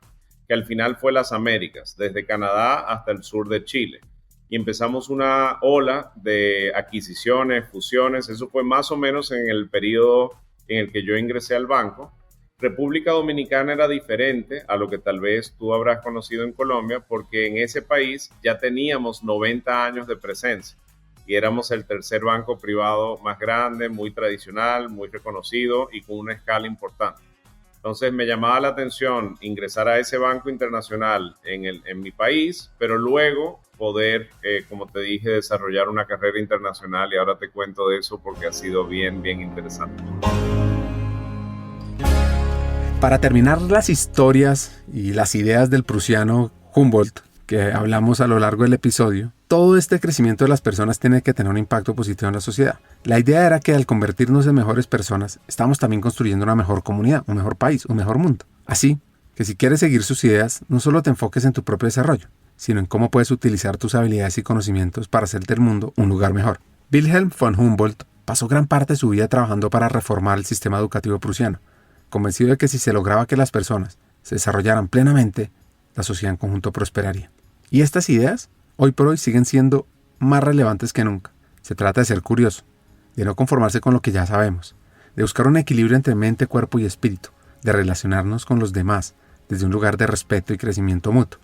que al final fue las Américas, desde Canadá hasta el sur de Chile. Y empezamos una ola de adquisiciones, fusiones, eso fue más o menos en el periodo en el que yo ingresé al banco. República Dominicana era diferente a lo que tal vez tú habrás conocido en Colombia, porque en ese país ya teníamos 90 años de presencia y éramos el tercer banco privado más grande, muy tradicional, muy reconocido y con una escala importante. Entonces me llamaba la atención ingresar a ese banco internacional en mi país, pero luego poder, como te dije, desarrollar una carrera internacional, y ahora te cuento de eso porque ha sido bien interesante. Para terminar las historias y las ideas del prusiano Humboldt que hablamos a lo largo del episodio, todo este crecimiento de las personas tiene que tener un impacto positivo en la sociedad. La idea era que al convertirnos en mejores personas, estamos también construyendo una mejor comunidad, un mejor país, un mejor mundo. Así que si quieres seguir sus ideas, no solo te enfoques en tu propio desarrollo, sino en cómo puedes utilizar tus habilidades y conocimientos para hacer del mundo un lugar mejor. Wilhelm von Humboldt pasó gran parte de su vida trabajando para reformar el sistema educativo prusiano, convencido de que si se lograba que las personas se desarrollaran plenamente, la sociedad en conjunto prosperaría. Y estas ideas, hoy por hoy, siguen siendo más relevantes que nunca. Se trata de ser curioso, de no conformarse con lo que ya sabemos, de buscar un equilibrio entre mente, cuerpo y espíritu, de relacionarnos con los demás desde un lugar de respeto y crecimiento mutuo,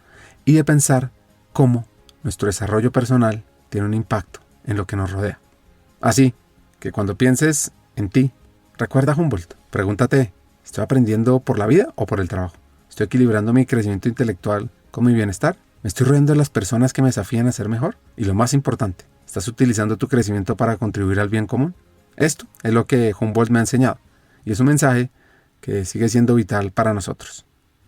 y de pensar cómo nuestro desarrollo personal tiene un impacto en lo que nos rodea. Así que cuando pienses en ti, recuerda a Humboldt, pregúntate: ¿estoy aprendiendo por la vida o por el trabajo? ¿Estoy equilibrando mi crecimiento intelectual con mi bienestar? ¿Me estoy rodeando de las personas que me desafían a ser mejor? Y lo más importante, ¿estás utilizando tu crecimiento para contribuir al bien común? Esto es lo que Humboldt me ha enseñado, y es un mensaje que sigue siendo vital para nosotros.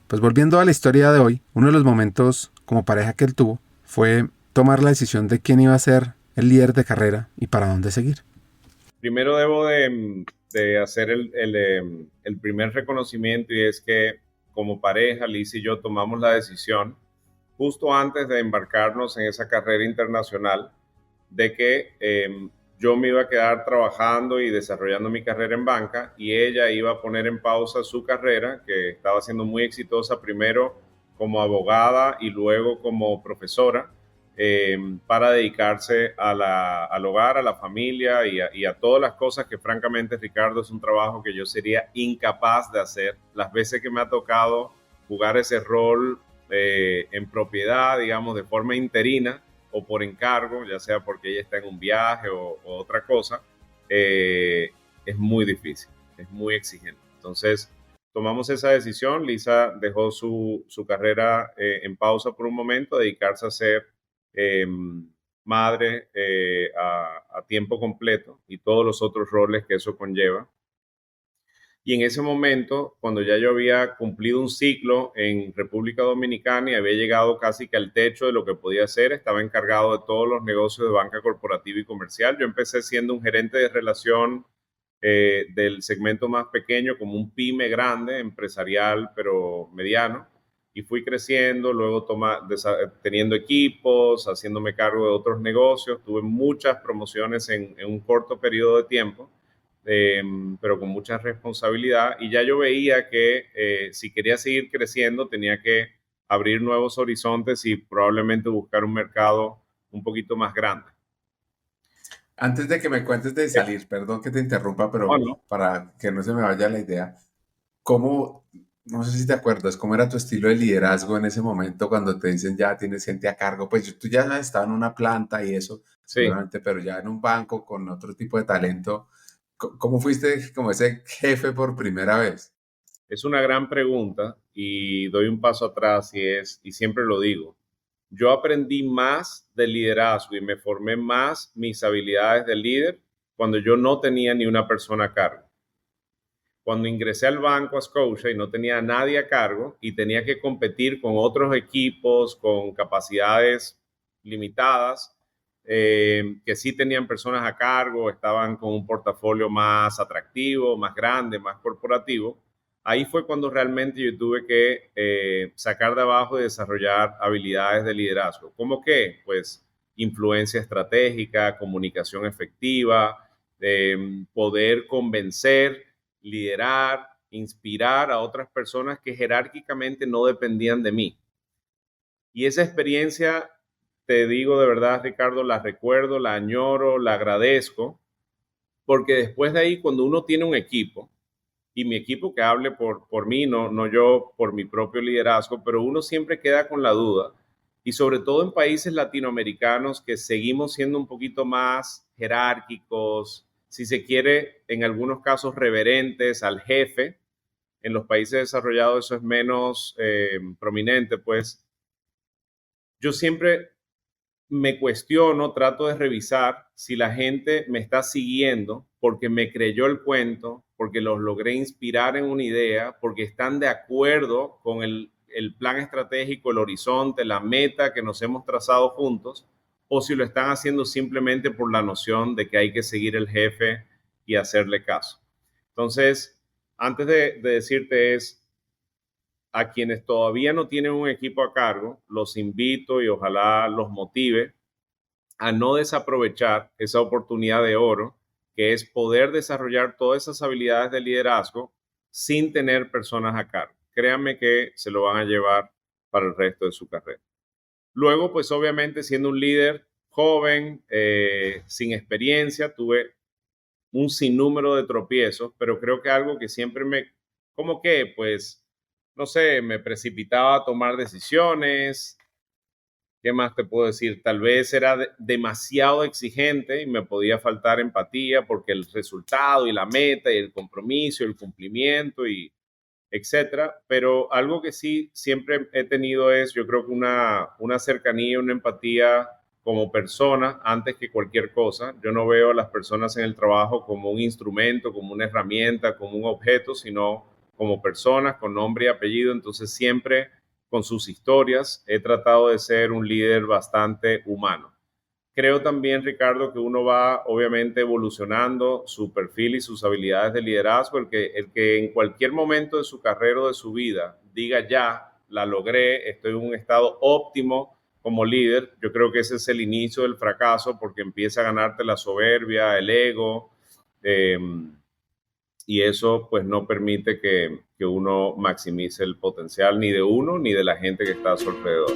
Pues volviendo a la historia de hoy, uno de los momentos como pareja que él tuvo fue tomar la decisión de quién iba a ser el líder de carrera y para dónde seguir. Primero debo de hacer el primer reconocimiento, y es que como pareja, Liz y yo tomamos la decisión justo antes de embarcarnos en esa carrera internacional de que yo me iba a quedar trabajando y desarrollando mi carrera en banca, y ella iba a poner en pausa su carrera, que estaba siendo muy exitosa, primero como abogada y luego como profesora, para dedicarse al hogar, a la familia y a todas las cosas que francamente, Ricardo, es un trabajo que yo sería incapaz de hacer. Las veces que me ha tocado jugar ese rol en propiedad, digamos, de forma interina o por encargo, ya sea porque ella está en un viaje o otra cosa, es muy difícil, es muy exigente. Entonces, tomamos esa decisión. Lisa dejó su carrera en pausa por un momento, a dedicarse a ser madre a tiempo completo y todos los otros roles que eso conlleva. Y en ese momento, cuando ya yo había cumplido un ciclo en República Dominicana y había llegado casi que al techo de lo que podía hacer, estaba encargado de todos los negocios de banca corporativa y comercial. Yo empecé siendo un gerente de relación del segmento más pequeño, como un pyme grande, empresarial, pero mediano. Y fui creciendo, luego teniendo equipos, haciéndome cargo de otros negocios. Tuve muchas promociones en un corto periodo de tiempo. Pero con mucha responsabilidad, y ya yo veía que si quería seguir creciendo tenía que abrir nuevos horizontes y probablemente buscar un mercado un poquito más grande. Antes de que me cuentes de salir, perdón que te interrumpa, pero Bueno, para que no se me vaya la idea, ¿cómo, no sé si te acuerdas, cómo era tu estilo de liderazgo en ese momento cuando te dicen ya tienes gente a cargo? Pues tú ya has estado en una planta y eso, sí, seguramente, pero ya en un banco con otro tipo de talento. ¿Cómo fuiste como ese jefe por primera vez? es una gran pregunta y doy un paso atrás y siempre lo digo. Yo aprendí más de liderazgo y me formé más mis habilidades de líder cuando yo no tenía ni una persona a cargo. Cuando ingresé al banco a Scotia y no tenía a nadie a cargo y tenía que competir con otros equipos con capacidades limitadas, que sí tenían personas a cargo, estaban con un portafolio más atractivo, más grande, más corporativo, ahí fue cuando realmente yo tuve que sacar de abajo y desarrollar habilidades de liderazgo. ¿Cómo qué? Pues influencia estratégica, comunicación efectiva, poder convencer, liderar, inspirar a otras personas que jerárquicamente no dependían de mí. Y esa experiencia, te digo de verdad, Ricardo, la recuerdo, la añoro, la agradezco, porque después de ahí, cuando uno tiene un equipo, y mi equipo que hable por mí, no yo por mi propio liderazgo, pero uno siempre queda con la duda, y sobre todo en países latinoamericanos que seguimos siendo un poquito más jerárquicos, si se quiere, en algunos casos reverentes al jefe. En los países desarrollados eso es menos prominente, pues yo siempre me cuestiono, trato de revisar si la gente me está siguiendo porque me creyó el cuento, porque los logré inspirar en una idea, porque están de acuerdo con el plan estratégico, el horizonte, la meta que nos hemos trazado juntos, o si lo están haciendo simplemente por la noción de que hay que seguir el jefe y hacerle caso. Entonces, antes de decirte a quienes todavía no tienen un equipo a cargo, los invito y ojalá los motive a no desaprovechar esa oportunidad de oro, que es poder desarrollar todas esas habilidades de liderazgo sin tener personas a cargo. Créanme que se lo van a llevar para el resto de su carrera. Luego, pues obviamente siendo un líder joven, sin experiencia, tuve un sinnúmero de tropiezos, pero creo que algo que siempre no sé, me precipitaba a tomar decisiones. ¿Qué más te puedo decir? Tal vez era demasiado exigente y me podía faltar empatía porque el resultado y la meta y el compromiso y el cumplimiento y etcétera. Pero algo que sí siempre he tenido es, yo creo que una cercanía, una empatía como persona antes que cualquier cosa. Yo no veo a las personas en el trabajo como un instrumento, como una herramienta, como un objeto, sino como personas con nombre y apellido. Entonces siempre con sus historias he tratado de ser un líder bastante humano. Creo también, Ricardo, que uno va obviamente evolucionando su perfil y sus habilidades de liderazgo. El que en cualquier momento de su carrera o de su vida diga ya, la logré, estoy en un estado óptimo como líder, yo creo que ese es el inicio del fracaso porque empieza a ganarte la soberbia, el ego, y eso pues no permite que uno maximice el potencial ni de uno ni de la gente que está a su alrededor.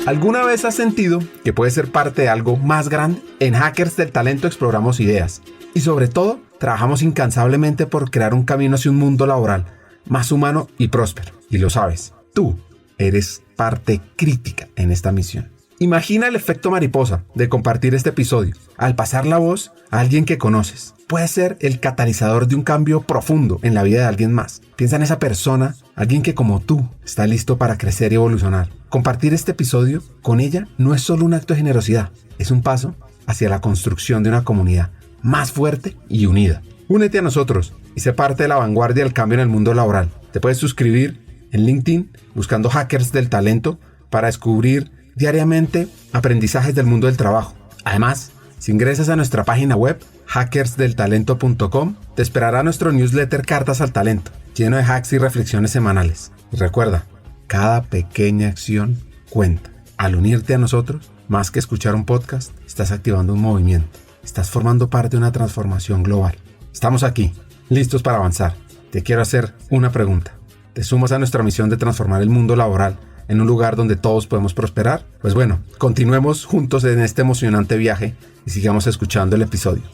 ¿Alguna vez has sentido que puedes ser parte de algo más grande? En Hackers del Talento exploramos ideas y sobre todo trabajamos incansablemente por crear un camino hacia un mundo laboral más humano y próspero. Y lo sabes, tú eres parte crítica en esta misión. Imagina el efecto mariposa de compartir este episodio. Al pasar la voz a alguien que conoces, puede ser el catalizador de un cambio profundo en la vida de alguien más. Piensa en esa persona, alguien que como tú está listo para crecer y evolucionar. Compartir este episodio con ella no es solo un acto de generosidad, es un paso hacia la construcción de una comunidad más fuerte y unida. Únete a nosotros y sé parte de la vanguardia del cambio en el mundo laboral. Te puedes suscribir en LinkedIn buscando Hackers del Talento para descubrir diariamente aprendizajes del mundo del trabajo. Además, si ingresas a nuestra página web hackersdeltalento.com, te esperará nuestro newsletter Cartas al Talento, lleno de hacks y reflexiones semanales. Y recuerda, cada pequeña acción cuenta. Al unirte a nosotros, más que escuchar un podcast, estás activando un movimiento. Estás formando parte de una transformación global. Estamos aquí, listos para avanzar. Te quiero hacer una pregunta. ¿Te sumas a nuestra misión de transformar el mundo laboral en un lugar donde todos podemos prosperar? Pues bueno, continuemos juntos en este emocionante viaje y sigamos escuchando el episodio.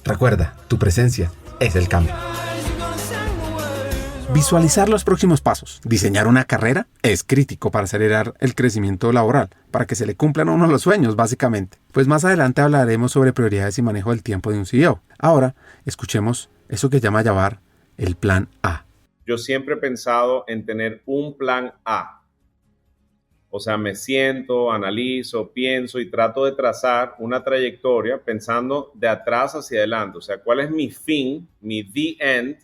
Recuerda, tu presencia es el cambio. Visualizar los próximos pasos, diseñar una carrera, es crítico para acelerar el crecimiento laboral, para que se le cumplan a uno los sueños, básicamente. Pues más adelante hablaremos sobre prioridades y manejo del tiempo de un CEO. Ahora, escuchemos eso que llama Jawar el plan A. Yo siempre he pensado en tener un plan A. O sea, me siento, analizo, pienso y trato de trazar una trayectoria pensando de atrás hacia adelante. O sea, ¿cuál es mi fin, mi the end,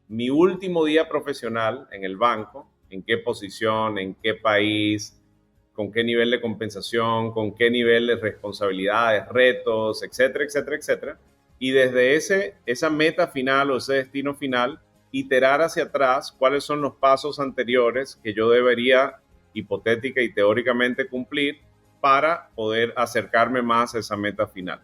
mi último día profesional en el banco? ¿En qué posición, en qué país, con qué nivel de compensación, con qué nivel de responsabilidades, retos, etcétera, etcétera, etcétera? Y desde esa meta final o ese destino final, iterar hacia atrás cuáles son los pasos anteriores que yo debería hipotética y teóricamente cumplir para poder acercarme más a esa meta final.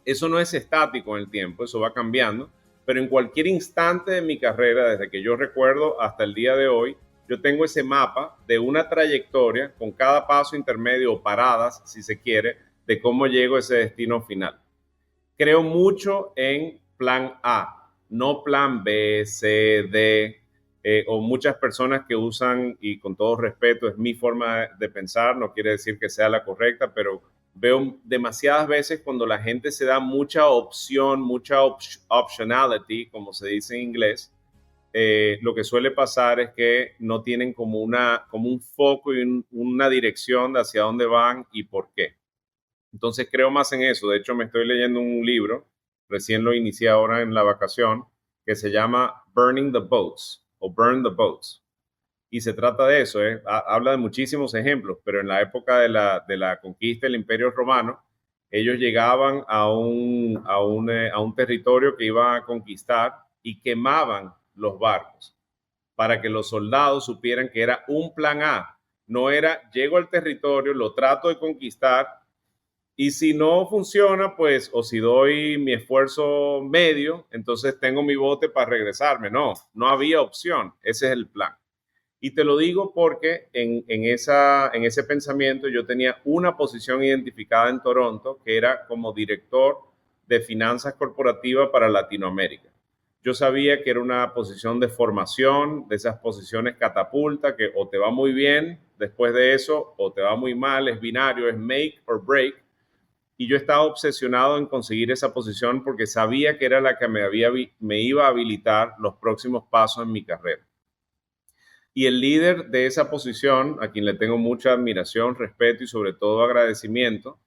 Eso no es estático en el tiempo, eso va cambiando, pero en cualquier instante de mi carrera, desde que yo recuerdo hasta el día de hoy, yo tengo ese mapa de una trayectoria con cada paso intermedio o paradas, si se quiere, de cómo llego a ese destino final. Creo mucho en plan A, no plan B, C, D, o muchas personas que usan, y con todo respeto, es mi forma de pensar, no quiere decir que sea la correcta, pero veo demasiadas veces cuando la gente se da mucha opción, mucha optionality, como se dice en inglés, lo que suele pasar es que no tienen como un foco y una dirección de hacia dónde van y por qué. Entonces creo más en eso. De hecho, me estoy leyendo un libro, recién lo inicié ahora en la vacación, que se llama Burning the Boats o Burn the Boats. Y se trata de eso, habla de muchísimos ejemplos, pero en la época de la conquista del Imperio Romano, ellos llegaban a un territorio que iban a conquistar y quemaban los barcos para que los soldados supieran que era un plan A. No era, llego al territorio, lo trato de conquistar y si no funciona, pues, o si doy mi esfuerzo medio, entonces tengo mi bote para regresarme. No había opción. Ese es el plan. Y te lo digo porque en ese pensamiento yo tenía una posición identificada en Toronto que era como director de finanzas corporativas para Latinoamérica. Yo sabía que era una posición de formación, de esas posiciones catapulta, que o te va muy bien después de eso o te va muy mal, es binario, es make or break. Y yo estaba obsesionado en conseguir esa posición porque sabía que era la que me iba a habilitar los próximos pasos en mi carrera. Y el líder de esa posición, a quien le tengo mucha admiración, respeto y sobre todo agradecimiento,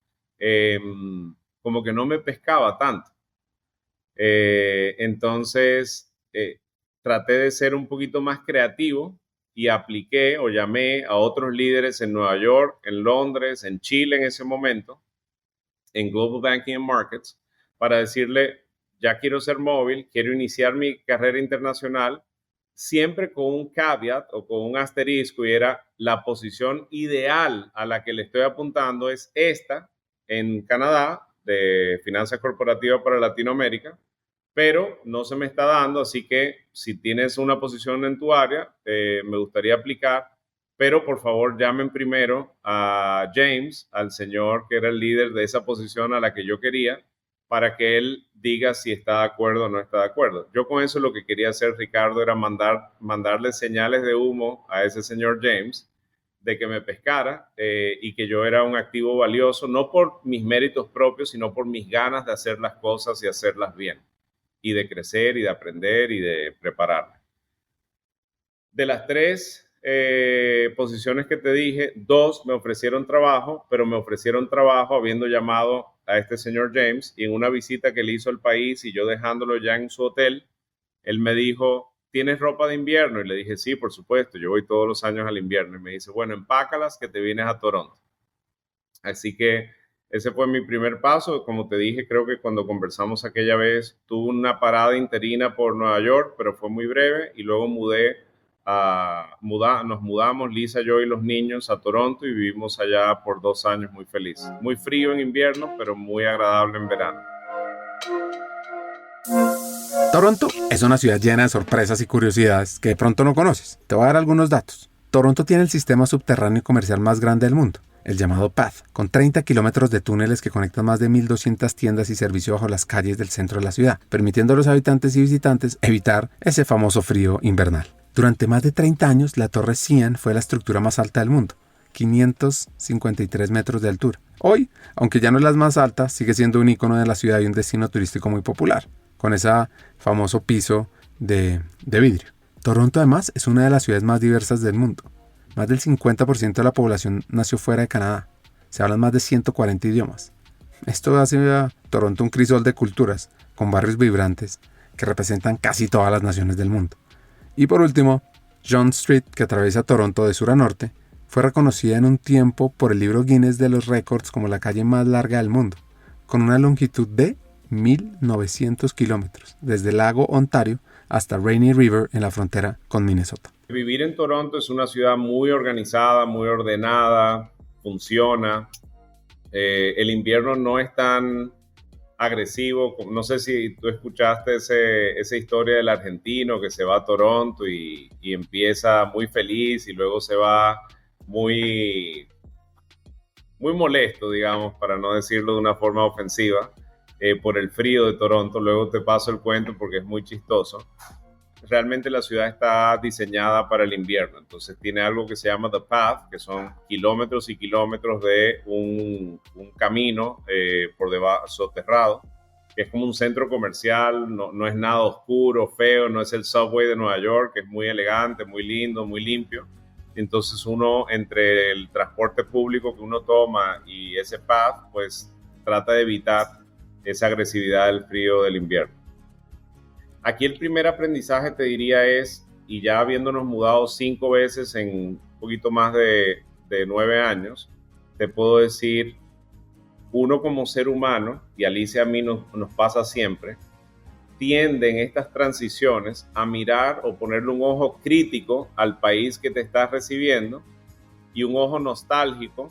como que no me pescaba tanto. Entonces, traté de ser un poquito más creativo y apliqué o llamé a otros líderes en Nueva York, en Londres, en Chile en ese momento, en Global Banking and Markets, para decirle, ya quiero ser móvil, quiero iniciar mi carrera internacional, siempre con un caveat o con un asterisco, y era la posición ideal a la que le estoy apuntando es esta en Canadá, de finanzas corporativas para Latinoamérica, pero no se me está dando, así que si tienes una posición en tu área, me gustaría aplicar, pero por favor llamen primero a James, al señor que era el líder de esa posición a la que yo quería, para que él diga si está de acuerdo o no está de acuerdo. Yo con eso lo que quería hacer, Ricardo, era mandarle señales de humo a ese señor James de que me pescara y que yo era un activo valioso, no por mis méritos propios, sino por mis ganas de hacer las cosas y hacerlas bien, y de crecer y de aprender y de prepararme. De las 3 posiciones que te dije, 2 me ofrecieron trabajo, pero me ofrecieron trabajo habiendo llamado a este señor James, y en una visita que le hizo al país y yo dejándolo ya en su hotel, él me dijo, ¿tienes ropa de invierno? Y le dije, sí, por supuesto, yo voy todos los años al invierno. Y me dice, bueno, empácalas que te vienes a Toronto. Así que ese fue mi primer paso. Como te dije, creo que cuando conversamos aquella vez, tuve una parada interina por Nueva York, pero fue muy breve, y luego nos mudamos, Lisa, yo y los niños, a Toronto, y vivimos allá por 2 años muy felices. Muy frío en invierno, pero muy agradable en verano. Toronto es una ciudad llena de sorpresas y curiosidades que de pronto no conoces. Te voy a dar algunos datos. Toronto tiene el sistema subterráneo comercial más grande del mundo, el llamado PATH, con 30 kilómetros de túneles que conectan más de 1.200 tiendas y servicio bajo las calles del centro de la ciudad, permitiendo a los habitantes y visitantes evitar ese famoso frío invernal. Durante más de 30 años, la Torre Cian fue la estructura más alta del mundo, 553 metros de altura. Hoy, aunque ya no es la más alta, sigue siendo un icono de la ciudad y un destino turístico muy popular, con ese famoso piso de vidrio. Toronto además es una de las ciudades más diversas del mundo. Más del 50% de la población nació fuera de Canadá. Se hablan más de 140 idiomas. Esto hace a Toronto un crisol de culturas, con barrios vibrantes que representan casi todas las naciones del mundo. Y por último, John Street, que atraviesa Toronto de sur a norte, fue reconocida en un tiempo por el libro Guinness de los Récords como la calle más larga del mundo, con una longitud de 1.900 kilómetros, desde el lago Ontario hasta Rainy River en la frontera con Minnesota. Vivir en Toronto es una ciudad muy organizada, muy ordenada, funciona. El invierno no es tan agresivo. No sé si tú escuchaste esa historia del argentino que se va a Toronto y empieza muy feliz y luego se va muy molesto, digamos, para no decirlo de una forma ofensiva, por el frío de Toronto. Luego te paso el cuento porque es muy chistoso. Realmente la ciudad está diseñada para el invierno, entonces tiene algo que se llama The Path, que son kilómetros y kilómetros de un camino por debajo, soterrado, que es como un centro comercial, no es nada oscuro, feo, no es el subway de Nueva York, que es muy elegante, muy lindo, muy limpio. Entonces uno, entre el transporte público que uno toma y ese path, pues trata de evitar esa agresividad del frío del invierno. Aquí el primer aprendizaje, te diría, es, y ya habiéndonos mudado 5 veces en un poquito más de 9 años, te puedo decir, uno como ser humano, y Alicia a mí nos pasa siempre, tiende en estas transiciones a mirar o ponerle un ojo crítico al país que te estás recibiendo y un ojo nostálgico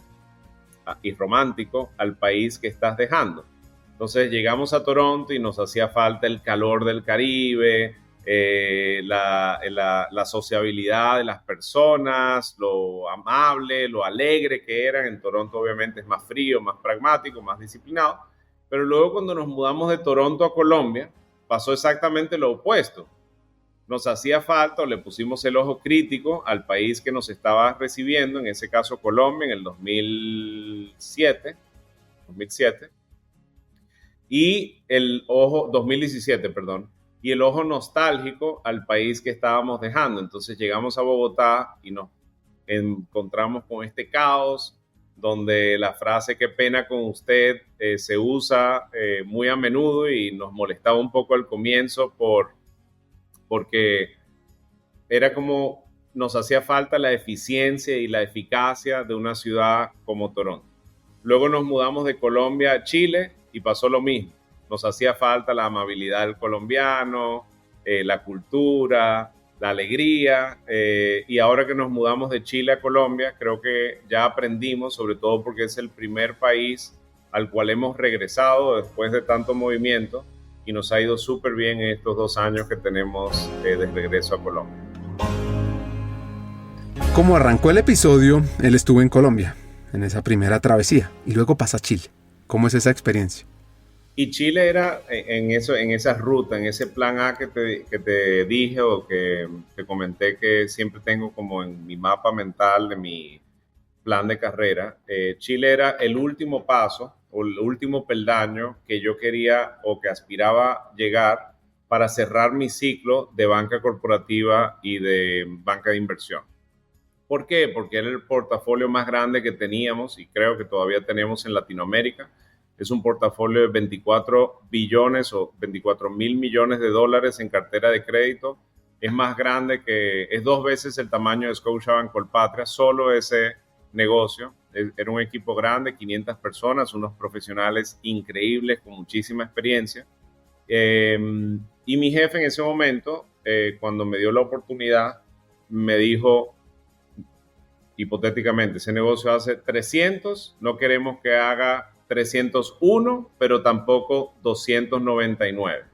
y romántico al país que estás dejando. Entonces llegamos a Toronto y nos hacía falta el calor del Caribe, la sociabilidad de las personas, lo amable, lo alegre que eran. En Toronto obviamente es más frío, más pragmático, más disciplinado. Pero luego cuando nos mudamos de Toronto a Colombia, pasó exactamente lo opuesto. Nos hacía falta, o le pusimos el ojo crítico al país que nos estaba recibiendo, en ese caso Colombia, en el 2007, y el ojo, 2017, perdón, y el ojo nostálgico al país que estábamos dejando. Entonces llegamos a Bogotá y nos encontramos con este caos, donde la frase "qué pena con usted" se usa muy a menudo y nos molestaba un poco al comienzo porque era como nos hacía falta la eficiencia y la eficacia de una ciudad como Toronto. Luego nos mudamos de Colombia a Chile y pasó lo mismo. Nos hacía falta la amabilidad del colombiano, la cultura, la alegría, y ahora que nos mudamos de Chile a Colombia, creo que ya aprendimos, sobre todo porque es el primer país al cual hemos regresado después de tanto movimiento y nos ha ido súper bien en estos 2 años que tenemos de regreso a Colombia. Como arrancó el episodio, él estuvo en Colombia, en esa primera travesía, y luego pasa a Chile. ¿Cómo es esa experiencia? Y Chile era en esa ruta, en ese plan A que te dije o que te comenté que siempre tengo como en mi mapa mental de mi plan de carrera. Chile era el último paso o el último peldaño que yo quería o que aspiraba llegar para cerrar mi ciclo de banca corporativa y de banca de inversión. ¿Por qué? Porque era el portafolio más grande que teníamos y creo que todavía tenemos en Latinoamérica. Es un portafolio de 24 billones o 24 mil millones de dólares en cartera de crédito. Es más grande es 2 veces el tamaño de Scotiabank Colpatria, solo ese negocio. Era un equipo grande, 500 personas, unos profesionales increíbles con muchísima experiencia. Y mi jefe en ese momento, cuando me dio la oportunidad, me dijo, hipotéticamente, ese negocio hace 300, no queremos que haga 301, pero tampoco 299.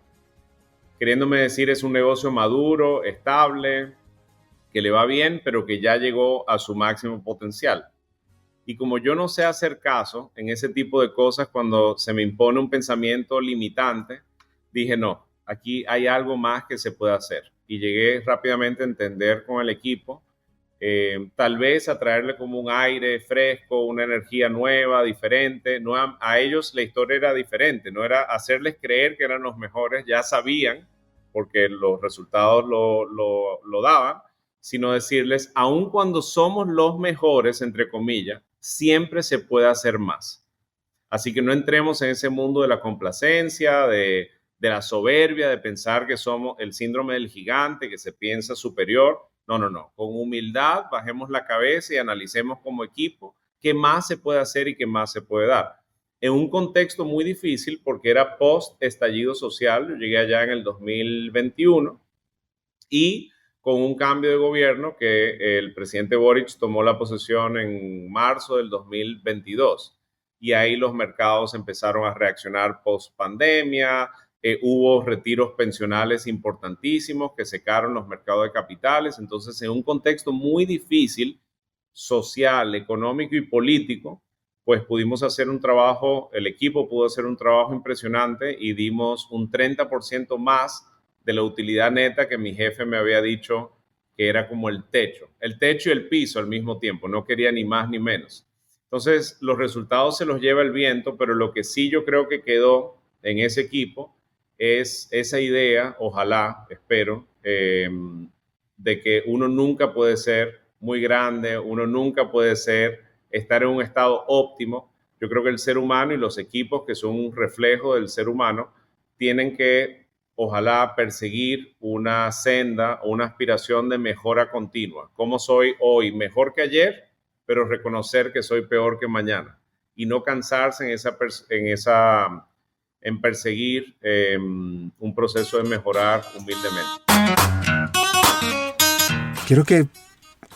Queriéndome decir, es un negocio maduro, estable, que le va bien, pero que ya llegó a su máximo potencial. Y como yo no sé hacer caso en ese tipo de cosas cuando se me impone un pensamiento limitante, dije no, aquí hay algo más que se puede hacer. Y llegué rápidamente a entender con el equipo, tal vez a traerle como un aire fresco, una energía nueva, diferente. No, a ellos la historia era diferente, no era hacerles creer que eran los mejores, ya sabían, porque los resultados lo daban, sino decirles, aun cuando somos los mejores, entre comillas, siempre se puede hacer más. Así que no entremos en ese mundo de la complacencia, de la soberbia, de pensar que somos el síndrome del gigante, que se piensa superior. No. Con humildad, bajemos la cabeza y analicemos como equipo qué más se puede hacer y qué más se puede dar. En un contexto muy difícil, porque era post-estallido social, yo llegué allá en el 2021 y con un cambio de gobierno que el presidente Boric tomó la posesión en marzo del 2022. Y ahí los mercados empezaron a reaccionar post-pandemia, hubo retiros pensionales importantísimos que secaron los mercados de capitales. Entonces, en un contexto muy difícil, social, económico y político, pues pudimos hacer un trabajo, el equipo pudo hacer un trabajo impresionante y dimos un 30% más de la utilidad neta que mi jefe me había dicho que era como el techo y el piso al mismo tiempo, no quería ni más ni menos. Entonces, los resultados se los lleva el viento, pero lo que sí yo creo que quedó en ese equipo es esa idea, ojalá, espero, de que uno nunca puede ser muy grande, uno nunca puede estar en un estado óptimo. Yo creo que el ser humano y los equipos que son un reflejo del ser humano tienen que, ojalá, perseguir una senda o una aspiración de mejora continua. ¿Cómo soy hoy? Mejor que ayer, pero reconocer que soy peor que mañana y no cansarse en perseguir un proceso de mejorar humildemente. Quiero que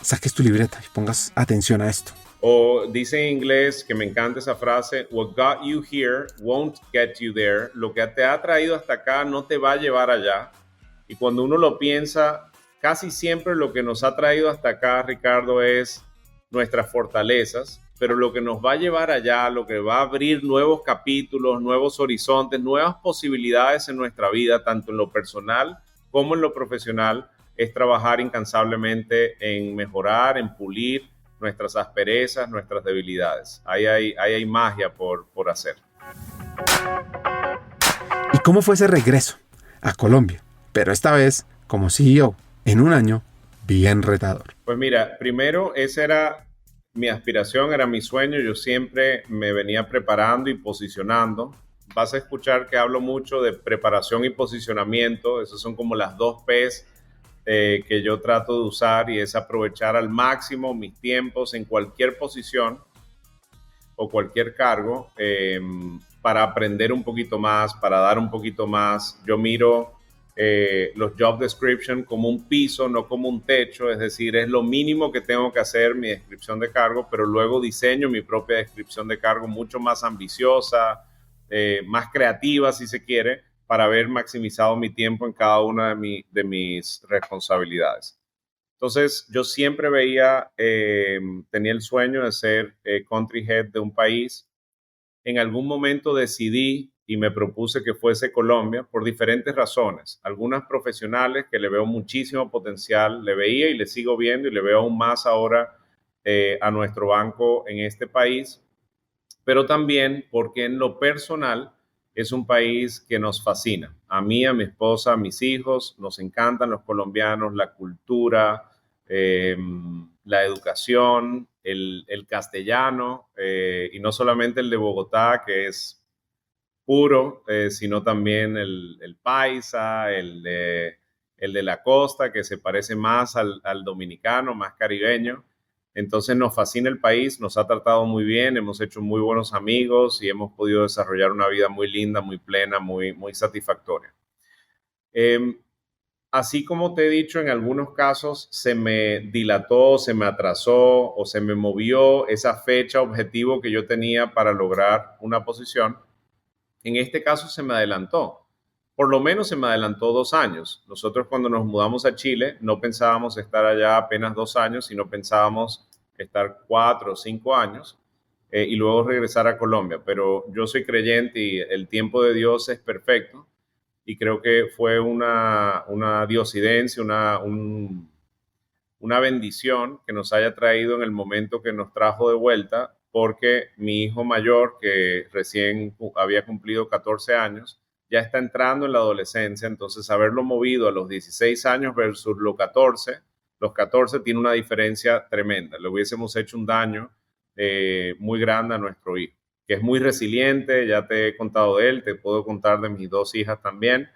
saques tu libreta y pongas atención a esto. O dice en inglés, que me encanta esa frase, what got you here won't get you there. Lo que te ha traído hasta acá no te va a llevar allá. Y cuando uno lo piensa, casi siempre lo que nos ha traído hasta acá, Ricardo, es nuestras fortalezas, pero lo que nos va a llevar allá, lo que va a abrir nuevos capítulos, nuevos horizontes, nuevas posibilidades en nuestra vida, tanto en lo personal como en lo profesional, es trabajar incansablemente en mejorar, en pulir nuestras asperezas, nuestras debilidades. Ahí hay magia por hacer. ¿Y cómo fue ese regreso a Colombia? Pero esta vez como CEO, en un año bien retador. Pues mira, primero esa era mi aspiración, era mi sueño. Yo siempre me venía preparando y posicionando. Vas a escuchar que hablo mucho de preparación y posicionamiento. Esas son como las dos P's que yo trato de usar, y es aprovechar al máximo mis tiempos en cualquier posición o cualquier cargo para aprender un poquito más, para dar un poquito más. Yo miro los job description como un piso, no como un techo, es decir, es lo mínimo que tengo que hacer mi descripción de cargo, pero luego diseño mi propia descripción de cargo mucho más ambiciosa, más creativa si se quiere, para haber maximizado mi tiempo en cada una de mis responsabilidades. Entonces, yo siempre tenía el sueño de ser country head de un país. En algún momento decidí y me propuse que fuese Colombia por diferentes razones. Algunas profesionales que le veo muchísimo potencial, le veía y le sigo viendo y le veo aún más ahora a nuestro banco en este país, pero también porque en lo personal es un país que nos fascina. A mí, a mi esposa, a mis hijos, nos encantan los colombianos, la cultura, la educación, el castellano, y no solamente el de Bogotá, que es puro, sino también el paisa, el de la costa, que se parece más al dominicano, más caribeño. Entonces nos fascina el país, nos ha tratado muy bien, hemos hecho muy buenos amigos y hemos podido desarrollar una vida muy linda, muy plena, muy satisfactoria. Así como te he dicho, en algunos casos se me dilató, se me atrasó o se me movió esa fecha objetivo que yo tenía para lograr una posición. En este caso se me adelantó. Por lo menos se me adelantó 2 años. Nosotros cuando nos mudamos a Chile no pensábamos estar allá apenas 2 años, sino pensábamos estar 4 o 5 años y luego regresar a Colombia. Pero yo soy creyente y el tiempo de Dios es perfecto y creo que fue una diosidencia, una bendición que nos haya traído en el momento que nos trajo de vuelta, porque mi hijo mayor, que recién había cumplido 14 años, ya está entrando en la adolescencia, entonces haberlo movido a los 16 años versus los 14 tiene una diferencia tremenda. Le hubiésemos hecho un daño muy grande a nuestro hijo, que es muy resiliente, ya te he contado de él, te puedo contar de mis 2 hijas también,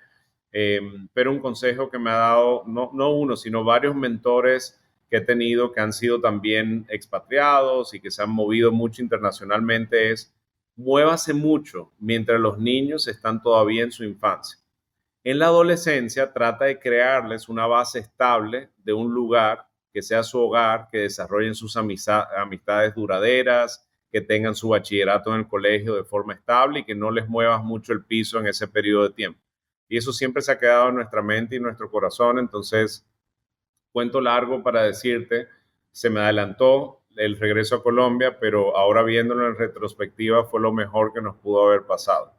pero un consejo que me ha dado, no uno, sino varios mentores que he tenido que han sido también expatriados y que se han movido mucho internacionalmente es: muévase mucho mientras los niños están todavía en su infancia. En la adolescencia trata de crearles una base estable de un lugar que sea su hogar, que desarrollen sus amistades duraderas, que tengan su bachillerato en el colegio de forma estable y que no les muevas mucho el piso en ese periodo de tiempo. Y eso siempre se ha quedado en nuestra mente y en nuestro corazón. Entonces, cuento largo para decirte, se me adelantó el regreso a Colombia, pero ahora viéndolo en retrospectiva fue lo mejor que nos pudo haber pasado.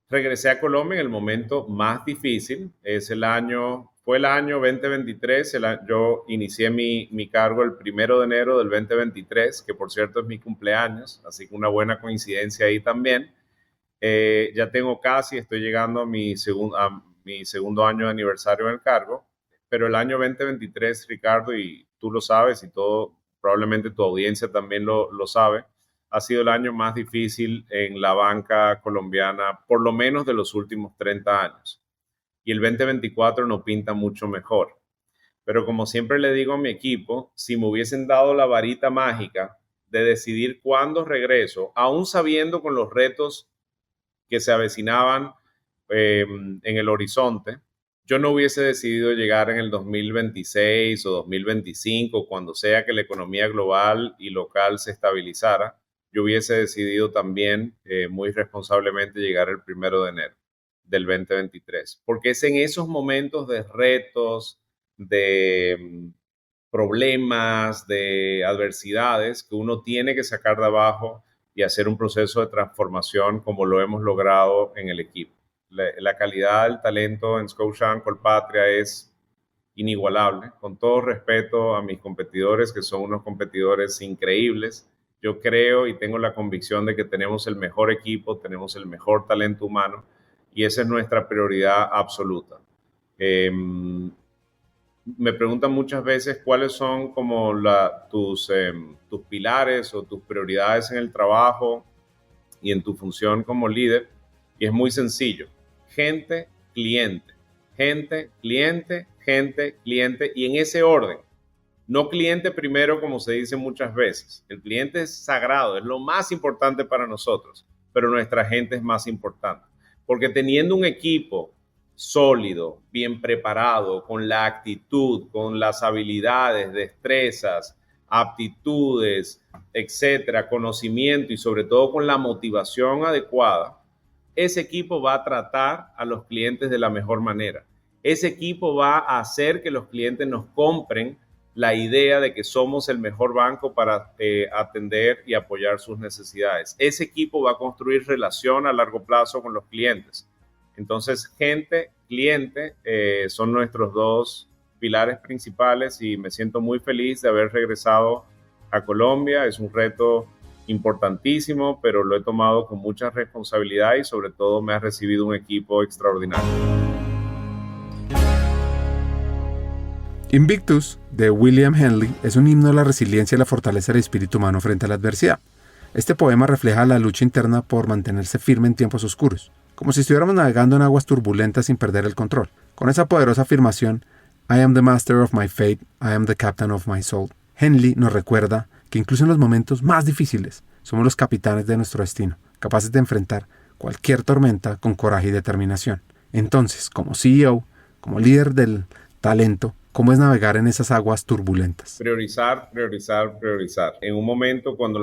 Regresé a Colombia en el momento más difícil, fue el año 2023, yo inicié mi cargo el 1 de enero del 2023, que por cierto es mi cumpleaños, así que una buena coincidencia ahí también. Ya estoy llegando a mi segundo año de aniversario en el cargo, pero el año 2023, Ricardo, y tú lo sabes y probablemente tu audiencia también lo sabe, ha sido el año más difícil en la banca colombiana, por lo menos de los últimos 30 años. Y el 2024 no pinta mucho mejor. Pero como siempre le digo a mi equipo, si me hubiesen dado la varita mágica de decidir cuándo regreso, aún sabiendo con los retos que se avecinaban en el horizonte, yo no hubiese decidido llegar en el 2026 o 2025, cuando sea que la economía global y local se estabilizara. Yo hubiese decidido también muy responsablemente llegar el 1 de enero del 2023, porque es en esos momentos de retos, de problemas, de adversidades que uno tiene que sacar de abajo y hacer un proceso de transformación como lo hemos logrado en el equipo. La calidad del talento en Scotiabank Colpatria es inigualable. Con todo respeto a mis competidores, que son unos competidores increíbles, yo creo y tengo la convicción de que tenemos el mejor equipo, tenemos el mejor talento humano y esa es nuestra prioridad absoluta. Me preguntan muchas veces cuáles son como tus pilares o tus prioridades en el trabajo y en tu función como líder, y es muy sencillo: gente, cliente, gente, cliente, gente, cliente, y en ese orden. No cliente primero, como se dice muchas veces. El cliente es sagrado, es lo más importante para nosotros, pero nuestra gente es más importante, porque teniendo un equipo sólido, bien preparado, con la actitud, con las habilidades, destrezas, aptitudes, etcétera, conocimiento y sobre todo con la motivación adecuada, ese equipo va a tratar a los clientes de la mejor manera. Ese equipo va a hacer que los clientes nos compren la idea de que somos el mejor banco para atender y apoyar sus necesidades. Ese equipo va a construir relación a largo plazo con los clientes. Entonces, gente, cliente son nuestros 2 pilares principales y me siento muy feliz de haber regresado a Colombia. Es un reto importantísimo, pero lo he tomado con mucha responsabilidad y sobre todo me ha recibido un equipo extraordinario. Invictus, de William Henley, es un himno a la resiliencia y la fortaleza del espíritu humano frente a la adversidad. Este poema refleja la lucha interna por mantenerse firme en tiempos oscuros, como si estuviéramos navegando en aguas turbulentas sin perder el control. Con esa poderosa afirmación, I am the master of my fate, I am the captain of my soul, Henley nos recuerda que incluso en los momentos más difíciles, somos los capitanes de nuestro destino, capaces de enfrentar cualquier tormenta con coraje y determinación. Entonces, como CEO, como líder del talento, ¿cómo es navegar en esas aguas turbulentas? Priorizar, priorizar, priorizar. En un momento cuando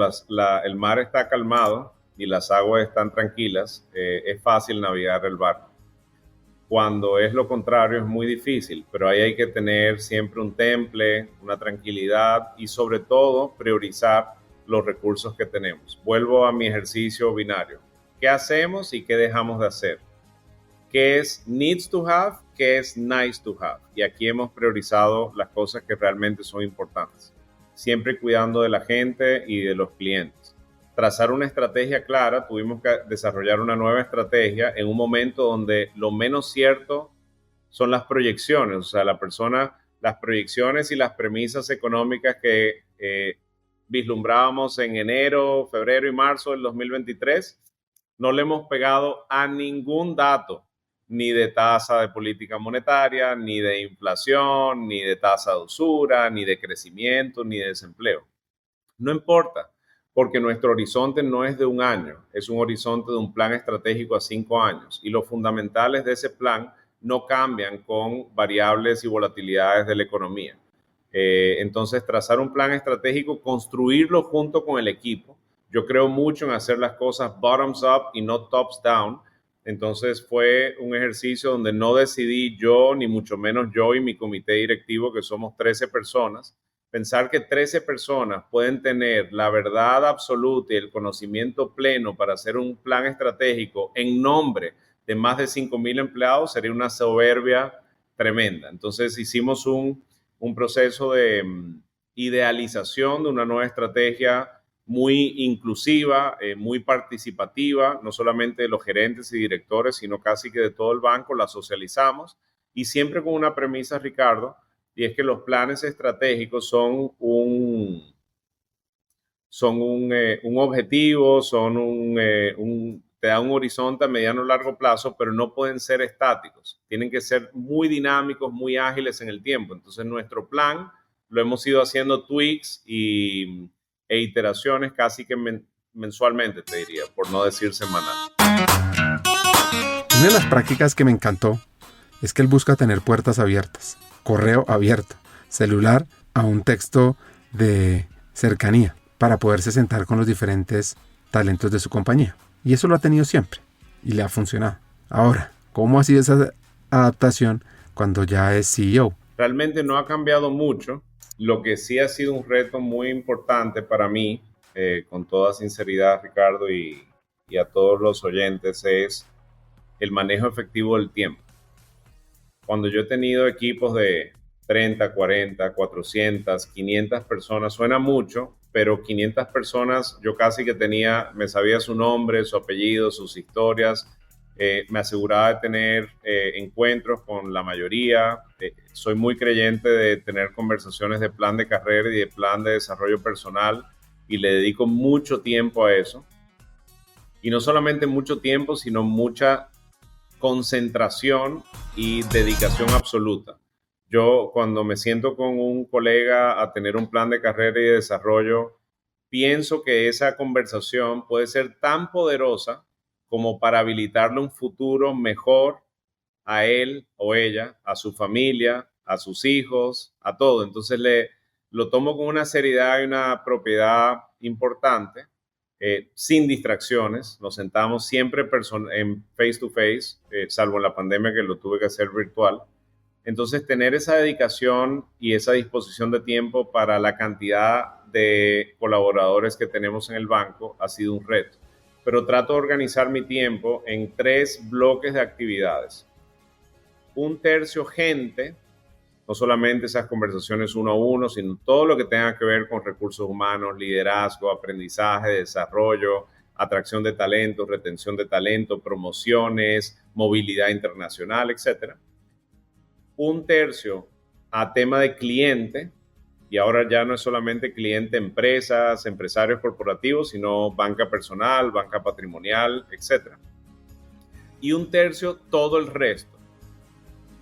el mar está calmado y las aguas están tranquilas, es fácil navegar el barco. Cuando es lo contrario es muy difícil, pero ahí hay que tener siempre un temple, una tranquilidad y sobre todo priorizar los recursos que tenemos. Vuelvo a mi ejercicio binario. ¿Qué hacemos y qué dejamos de hacer? ¿Qué es needs to have? ¿Qué es nice to have? Y aquí hemos priorizado las cosas que realmente son importantes, siempre cuidando de la gente y de los clientes. Trazar una estrategia clara, tuvimos que desarrollar una nueva estrategia en un momento donde lo menos cierto son las proyecciones, o sea, las proyecciones y las premisas económicas que vislumbrábamos en enero, febrero y marzo del 2023, no le hemos pegado a ningún dato, ni de tasa de política monetaria, ni de inflación, ni de tasa de usura, ni de crecimiento, ni de desempleo. No importa, porque nuestro horizonte no es de un año, es un horizonte de un plan estratégico a 5 años y los fundamentales de ese plan no cambian con variables y volatilidades de la economía. Entonces, trazar un plan estratégico, construirlo junto con el equipo. Yo creo mucho en hacer las cosas bottoms up y no tops down. Entonces, fue un ejercicio donde no decidí yo, ni mucho menos yo y mi comité directivo, que somos 13 personas, pensar que 13 personas pueden tener la verdad absoluta y el conocimiento pleno para hacer un plan estratégico en nombre de más de 5,000 empleados sería una soberbia tremenda. Entonces hicimos un proceso de idealización de una nueva estrategia muy inclusiva, muy participativa, no solamente de los gerentes y directores, sino casi que de todo el banco, la socializamos y siempre con una premisa, Ricardo, y es que los planes estratégicos son un objetivo, te da un horizonte a mediano o largo plazo, pero no pueden ser estáticos. Tienen que ser muy dinámicos, muy ágiles en el tiempo. Entonces, nuestro plan lo hemos ido haciendo tweaks e iteraciones casi que mensualmente, te diría, por no decir semanal. Una de las prácticas que me encantó es que él busca tener puertas abiertas, correo abierto, celular a un texto de cercanía para poderse sentar con los diferentes talentos de su compañía. Y eso lo ha tenido siempre y le ha funcionado. Ahora, ¿cómo ha sido esa adaptación cuando ya es CEO? Realmente no ha cambiado mucho. Lo que sí ha sido un reto muy importante para mí, con toda sinceridad, Ricardo, y a todos los oyentes, es el manejo efectivo del tiempo. Cuando yo he tenido equipos de 30, 40, 400, 500 personas, suena mucho, pero 500 personas yo casi que me sabía su nombre, su apellido, sus historias, me aseguraba de tener encuentros con la mayoría. Soy muy creyente de tener conversaciones de plan de carrera y de plan de desarrollo personal y le dedico mucho tiempo a eso. Y no solamente mucho tiempo, sino mucha concentración y dedicación absoluta. Yo cuando me siento con un colega a tener un plan de carrera y de desarrollo, pienso que esa conversación puede ser tan poderosa como para habilitarle un futuro mejor a él o ella, a su familia, a sus hijos, a todo. Entonces lo tomo con una seriedad y una propiedad importante. Sin distracciones, nos sentamos siempre en face to face, salvo en la pandemia que lo tuve que hacer virtual. Entonces, tener esa dedicación y esa disposición de tiempo para la cantidad de colaboradores que tenemos en el banco ha sido un reto. Pero trato de organizar mi tiempo en 3 bloques de actividades. 1/3 gente, no solamente esas conversaciones 1 a 1, sino todo lo que tenga que ver con recursos humanos, liderazgo, aprendizaje, desarrollo, atracción de talento, retención de talento, promociones, movilidad internacional, etc. 1/3 a tema de cliente, y ahora ya no es solamente cliente empresas, empresarios corporativos, sino banca personal, banca patrimonial, etc. Y 1/3 todo el resto,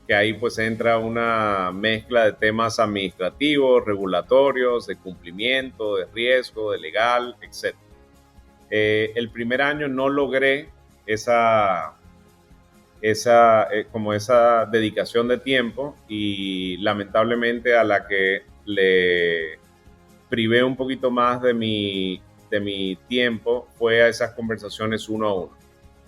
que ahí pues entra una mezcla de temas administrativos, regulatorios, de cumplimiento, de riesgo, de legal, etc. El primer año no logré esa dedicación de tiempo y lamentablemente a la que le privé un poquito más de mi tiempo fue a esas conversaciones 1 a 1.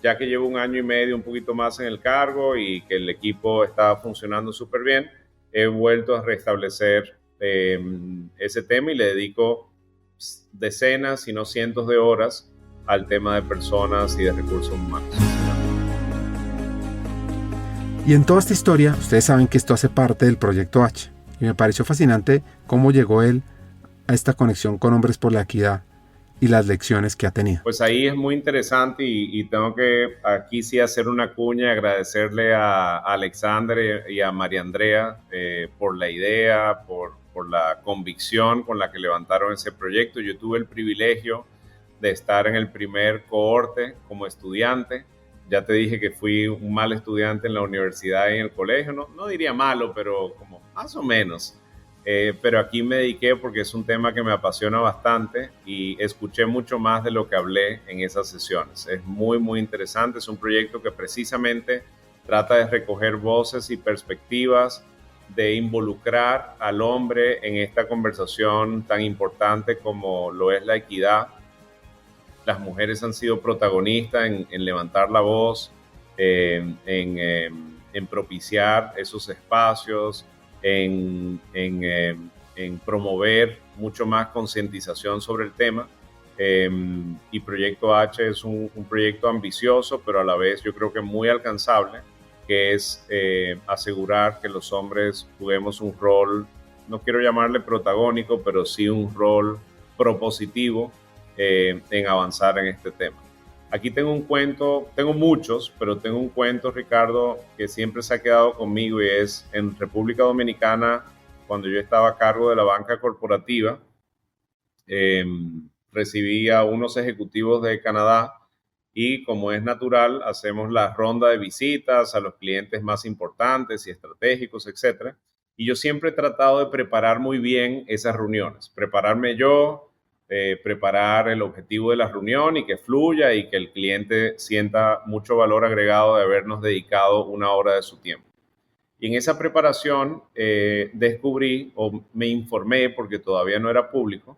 ya que llevo 1 año y medio, un poquito más en el cargo y que el equipo está funcionando súper bien, he vuelto a restablecer ese tema y le dedico decenas, si no cientos de horas al tema de personas y de recursos humanos. Y en toda esta historia, ustedes saben que esto hace parte del Proyecto H. Y me pareció fascinante cómo llegó él a esta conexión con Hombres por la Equidad y las lecciones que ha tenido. Pues ahí es muy interesante y tengo que aquí sí hacer una cuña, agradecerle a Alexander y a María Andrea por la idea, por la convicción con la que levantaron ese proyecto. Yo tuve el privilegio de estar en el primer cohorte como estudiante. Ya te dije que fui un mal estudiante en la universidad y en el colegio, no diría malo, pero como más o menos. Pero aquí me dediqué porque es un tema que me apasiona bastante y escuché mucho más de lo que hablé en esas sesiones. Es muy, muy interesante. Es un proyecto que precisamente trata de recoger voces y perspectivas, de involucrar al hombre en esta conversación tan importante como lo es la equidad. Las mujeres han sido protagonistas en levantar la voz, en propiciar esos espacios, en promover mucho más concientización sobre el tema. Y Proyecto H es un proyecto ambicioso, pero a la vez yo creo que muy alcanzable, que es asegurar que los hombres juguemos un rol, no quiero llamarle protagónico, pero sí un rol propositivo en avanzar en este tema. Aquí tengo un cuento, tengo muchos, pero tengo un cuento, Ricardo, que siempre se ha quedado conmigo y es en República Dominicana, cuando yo estaba a cargo de la banca corporativa, recibí a unos ejecutivos de Canadá y, como es natural, hacemos la ronda de visitas a los clientes más importantes y estratégicos, etc. Y yo siempre he tratado de preparar muy bien esas reuniones, prepararme yo, preparar el objetivo de la reunión y que fluya y que el cliente sienta mucho valor agregado de habernos dedicado 1 hora de su tiempo. Y en esa preparación descubrí o me informé, porque todavía no era público,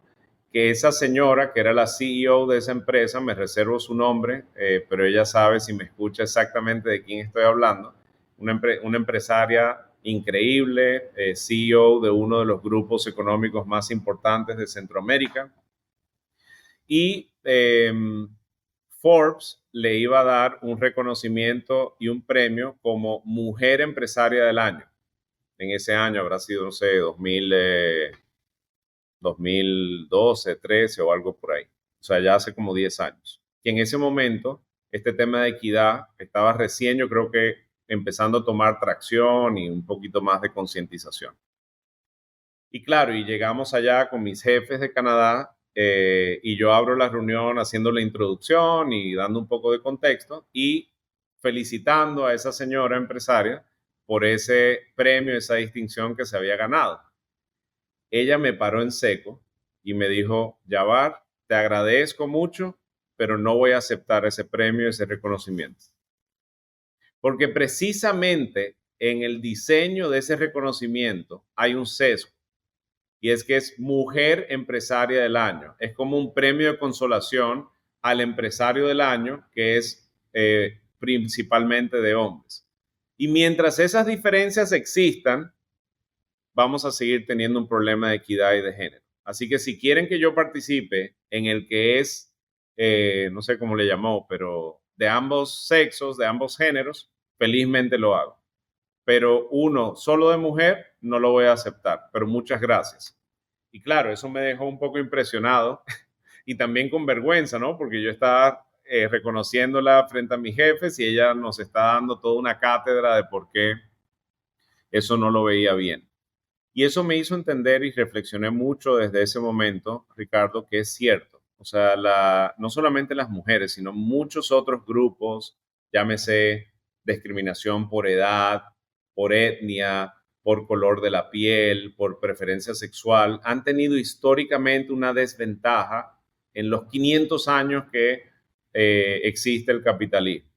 que esa señora, que era la CEO de esa empresa, me reservo su nombre, pero ella sabe, si me escucha, exactamente de quién estoy hablando, una empresaria increíble, CEO de uno de los grupos económicos más importantes de Centroamérica. Y Forbes le iba a dar un reconocimiento y un premio como Mujer Empresaria del Año. En ese año habrá sido, no sé, 2012, 13 o algo por ahí. O sea, ya hace como 10 años. Y en ese momento, este tema de equidad estaba recién, yo creo que empezando a tomar tracción y un poquito más de concientización. Y claro, y llegamos allá con mis jefes de Canadá y yo abro la reunión haciendo la introducción y dando un poco de contexto y felicitando a esa señora empresaria por ese premio, esa distinción que se había ganado. Ella me paró en seco y me dijo: Jabbar, te agradezco mucho, pero no voy a aceptar ese premio, ese reconocimiento. Porque precisamente en el diseño de ese reconocimiento hay un sesgo. Y es que es Mujer Empresaria del Año. Es como un premio de consolación al empresario del año, que es principalmente de hombres. Y mientras esas diferencias existan, vamos a seguir teniendo un problema de equidad y de género. Así que si quieren que yo participe en el que es, no sé cómo le llamó, pero de ambos sexos, de ambos géneros, felizmente lo hago. Pero uno solo de mujer no lo voy a aceptar, pero muchas gracias. Y claro, eso me dejó un poco impresionado y también con vergüenza, ¿no? Porque yo estaba reconociéndola frente a mis jefes y ella nos está dando toda una cátedra de por qué eso no lo veía bien. Y eso me hizo entender y reflexioné mucho desde ese momento, Ricardo, que es cierto. O sea, no solamente las mujeres, sino muchos otros grupos, llámese discriminación por edad, por etnia, por color de la piel, por preferencia sexual, han tenido históricamente una desventaja en los 500 años que existe el capitalismo.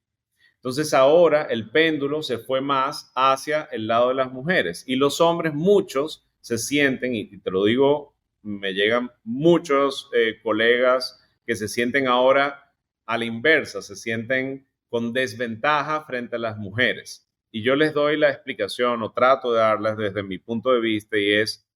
Entonces ahora el péndulo se fue más hacia el lado de las mujeres y los hombres, muchos se sienten, y te lo digo, me llegan muchos colegas que se sienten ahora a la inversa, se sienten con desventaja frente a las mujeres. Y yo les doy la explicación, o trato de darlas desde mi punto de vista, y es,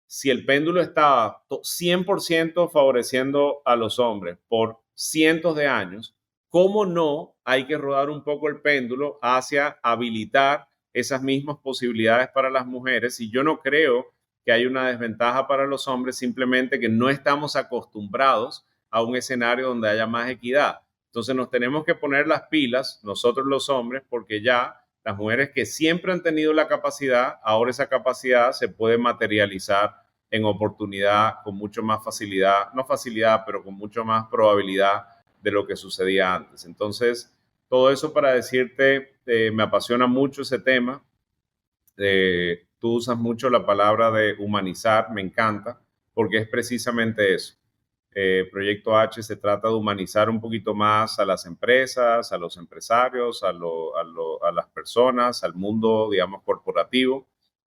si el péndulo estaba 100% favoreciendo a los hombres por cientos de años, ¿cómo no hay que rodar un poco el péndulo hacia habilitar esas mismas posibilidades para las mujeres? Y yo no creo que hay una desventaja para los hombres, simplemente que no estamos acostumbrados a un escenario donde haya más equidad. Entonces nos tenemos que poner las pilas, nosotros los hombres, porque ya las mujeres que siempre han tenido la capacidad, ahora esa capacidad se puede materializar en oportunidad con mucho más facilidad, no facilidad, pero con mucho más probabilidad de lo que sucedía antes. Entonces, todo eso para decirte, me apasiona mucho ese tema. Tú usas mucho la palabra de humanizar, me encanta, porque es precisamente eso. Proyecto H se trata de humanizar un poquito más a las empresas, a los empresarios, a las personas, al mundo, digamos, corporativo,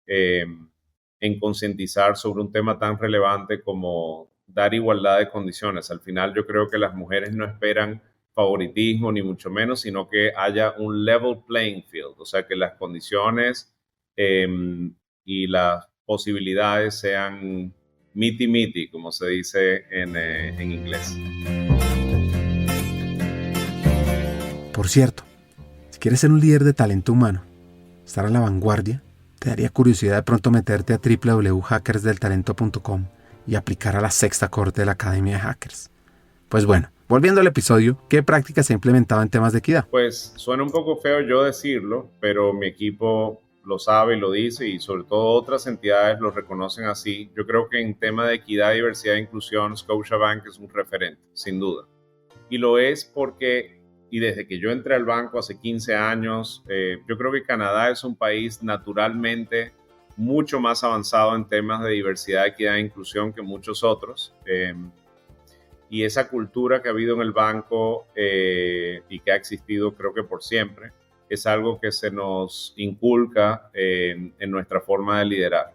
en concientizar sobre un tema tan relevante como dar igualdad de condiciones. Al final yo creo que las mujeres no esperan favoritismo ni mucho menos, sino que haya un level playing field, o sea, que las condiciones y las posibilidades sean miti-miti, como se dice en inglés. Por cierto, si quieres ser un líder de talento humano, estar a la vanguardia, te daría curiosidad de pronto meterte a www.hackersdeltalento.com y aplicar a la sexta corte de la Academia de Hackers. Pues bueno, volviendo al episodio, ¿qué prácticas se ha implementado en temas de equidad? Pues suena un poco feo yo decirlo, pero mi equipo lo sabe y lo dice, y sobre todo otras entidades lo reconocen así. Yo creo que en tema de equidad, diversidad e inclusión, Scotiabank es un referente, sin duda. Y lo es porque, y desde que yo entré al banco hace 15 años, yo creo que Canadá es un país naturalmente mucho más avanzado en temas de diversidad, equidad e inclusión que muchos otros. Y esa cultura que ha habido en el banco y que ha existido creo que por siempre, es algo que se nos inculca en nuestra forma de liderar.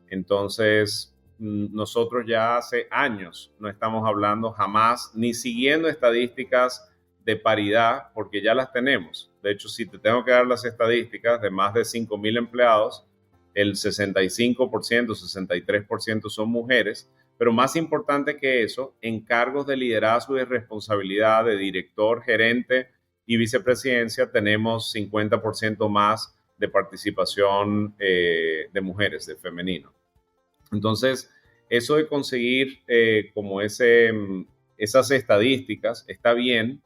Entonces, nosotros ya hace años no estamos hablando jamás, ni siguiendo estadísticas de paridad, porque ya las tenemos. De hecho, si te tengo que dar las estadísticas de más de 5,000 empleados, el 65%, 63% son mujeres, pero más importante que eso, en cargos de liderazgo y de responsabilidad de director, gerente y vicepresidencia, tenemos 50% más de participación de mujeres, de femenino. Entonces, eso de conseguir como esas estadísticas está bien,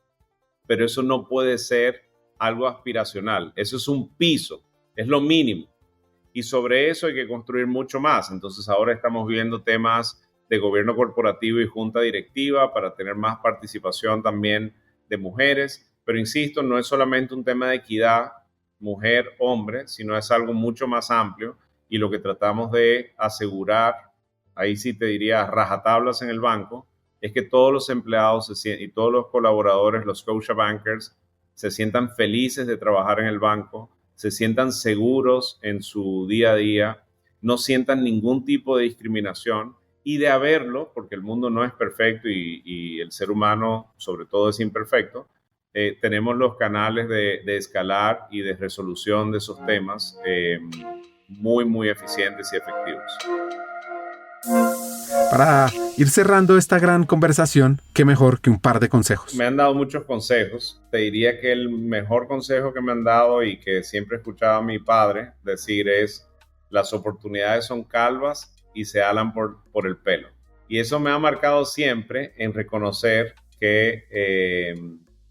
pero eso no puede ser algo aspiracional. Eso es un piso, es lo mínimo. Y sobre eso hay que construir mucho más. Entonces, ahora estamos viendo temas de gobierno corporativo y junta directiva para tener más participación también de mujeres. Pero insisto, no es solamente un tema de equidad mujer-hombre, sino es algo mucho más amplio, y lo que tratamos de asegurar, ahí sí te diría rajatablas en el banco, es que todos los empleados y todos los colaboradores, los Scotiabankers, se sientan felices de trabajar en el banco, se sientan seguros en su día a día, no sientan ningún tipo de discriminación, y de haberlo, porque el mundo no es perfecto y el ser humano sobre todo es imperfecto, tenemos los canales de escalar y de resolución de esos temas muy, muy eficientes y efectivos. Para ir cerrando esta gran conversación, qué mejor que un par de consejos. Me han dado muchos consejos. Te diría que el mejor consejo que me han dado y que siempre he escuchado a mi padre decir es: las oportunidades son calvas y se alan por el pelo. Y eso me ha marcado siempre en reconocer que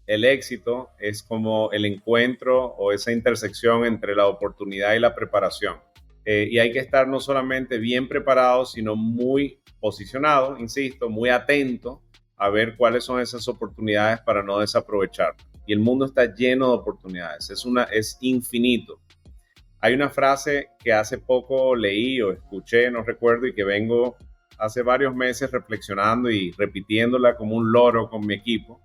el éxito es como el encuentro o esa intersección entre la oportunidad y la preparación. Y hay que estar no solamente bien preparado, sino muy posicionado, insisto, muy atento a ver cuáles son esas oportunidades para no desaprovechar. Y el mundo está lleno de oportunidades, es infinito. Hay una frase que hace poco leí o escuché, no recuerdo, y que vengo hace varios meses reflexionando y repitiéndola como un loro con mi equipo,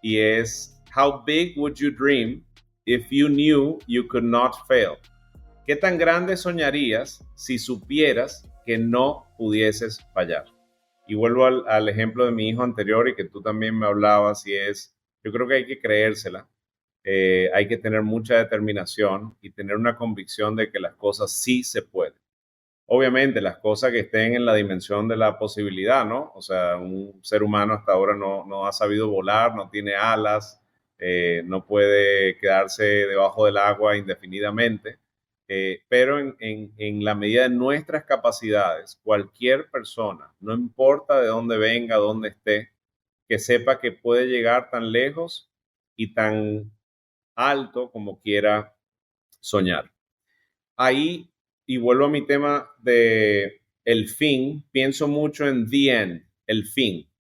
y es: How big would you dream if you knew you could not fail? ¿Qué tan grande soñarías si supieras que no pudieses fallar? Y vuelvo al ejemplo de mi hijo anterior y que tú también me hablabas, y es, yo creo que hay que creérsela. hay que tener mucha determinación y tener una convicción de que las cosas sí se pueden. Obviamente, las cosas que estén en la dimensión de la posibilidad, ¿no? O sea, un ser humano hasta ahora no ha sabido volar, no tiene alas, no puede quedarse debajo del agua indefinidamente, pero en la medida de nuestras capacidades, cualquier persona, no importa de dónde venga, dónde esté, que sepa que puede llegar tan lejos y tan alto como quiera soñar. Ahí, y vuelvo a mi tema de el fin, pienso mucho en the end, el fin.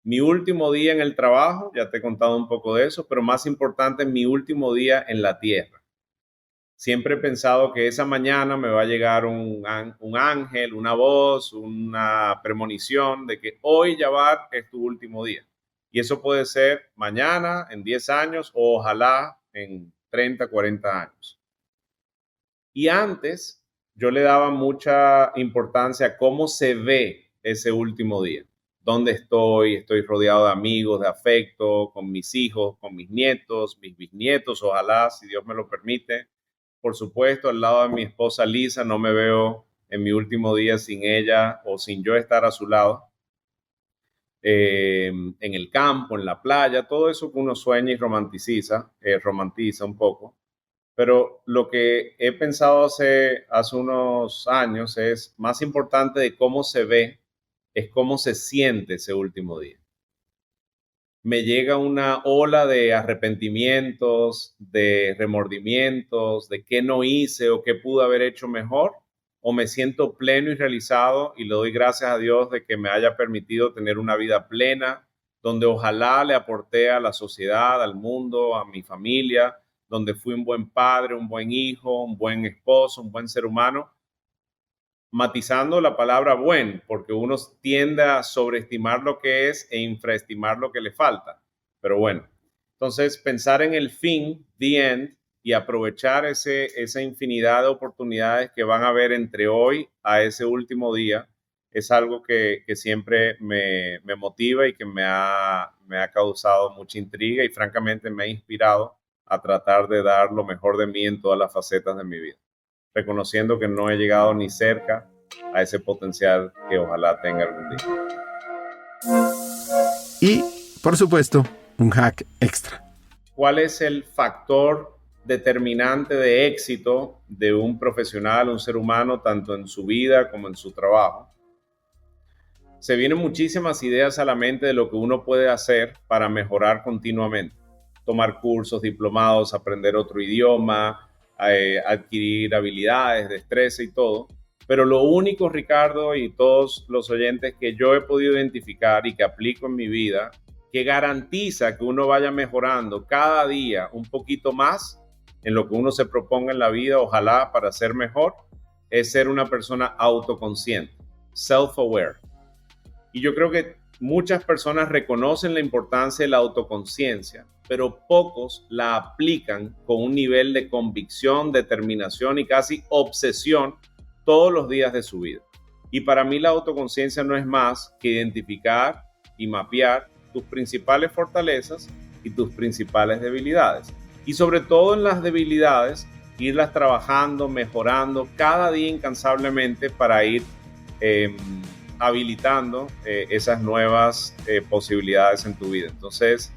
Mi último día en el trabajo, ya te he contado un poco de eso, pero más importante, mi último día en la tierra. Siempre he pensado que esa mañana me va a llegar un ángel, una voz, una premonición de que hoy, Jawad, es tu último día. Y eso puede ser mañana, en 10 años, o ojalá en 30, 40 años. Y antes yo le daba mucha importancia a cómo se ve ese último día. ¿Dónde estoy? Estoy rodeado de amigos, de afecto, con mis hijos, con mis nietos, mis bisnietos, ojalá, si Dios me lo permite. Por supuesto, al lado de mi esposa Lisa, no me veo en mi último día sin ella o sin yo estar a su lado. En el campo, en la playa, todo eso que uno sueña y romantiza un poco. Pero lo que he pensado hace unos años es más importante de cómo se ve, es cómo se siente ese último día. Me llega una ola de arrepentimientos, de remordimientos, de qué no hice o qué pude haber hecho mejor, o me siento pleno y realizado y le doy gracias a Dios de que me haya permitido tener una vida plena, donde ojalá le aporté a la sociedad, al mundo, a mi familia, donde fui un buen padre, un buen hijo, un buen esposo, un buen ser humano, matizando la palabra buen, porque uno tiende a sobreestimar lo que es e infraestimar lo que le falta. Pero bueno, entonces pensar en el fin, the end, y aprovechar esa infinidad de oportunidades que van a haber entre hoy a ese último día, es algo que siempre me motiva y que me ha causado mucha intriga y francamente me ha inspirado a tratar de dar lo mejor de mí en todas las facetas de mi vida, reconociendo que no he llegado ni cerca a ese potencial que ojalá tenga algún día. Y, por supuesto, un hack extra. ¿Cuál es el factor determinante de éxito de un profesional, un ser humano, tanto en su vida como en su trabajo? Se vienen muchísimas ideas a la mente de lo que uno puede hacer para mejorar continuamente. Tomar cursos, diplomados, aprender otro idioma, adquirir habilidades, destreza y todo. Pero lo único, Ricardo, y todos los oyentes, que yo he podido identificar y que aplico en mi vida, que garantiza que uno vaya mejorando cada día un poquito más en lo que uno se proponga en la vida, ojalá para ser mejor, es ser una persona autoconsciente, self-aware. Y yo creo que muchas personas reconocen la importancia de la autoconciencia, pero pocos la aplican con un nivel de convicción, determinación y casi obsesión todos los días de su vida. Y para mí la autoconciencia no es más que identificar y mapear tus principales fortalezas y tus principales debilidades. Y sobre todo en las debilidades, irlas trabajando, mejorando cada día incansablemente para ir habilitando esas nuevas posibilidades en tu vida. Entonces,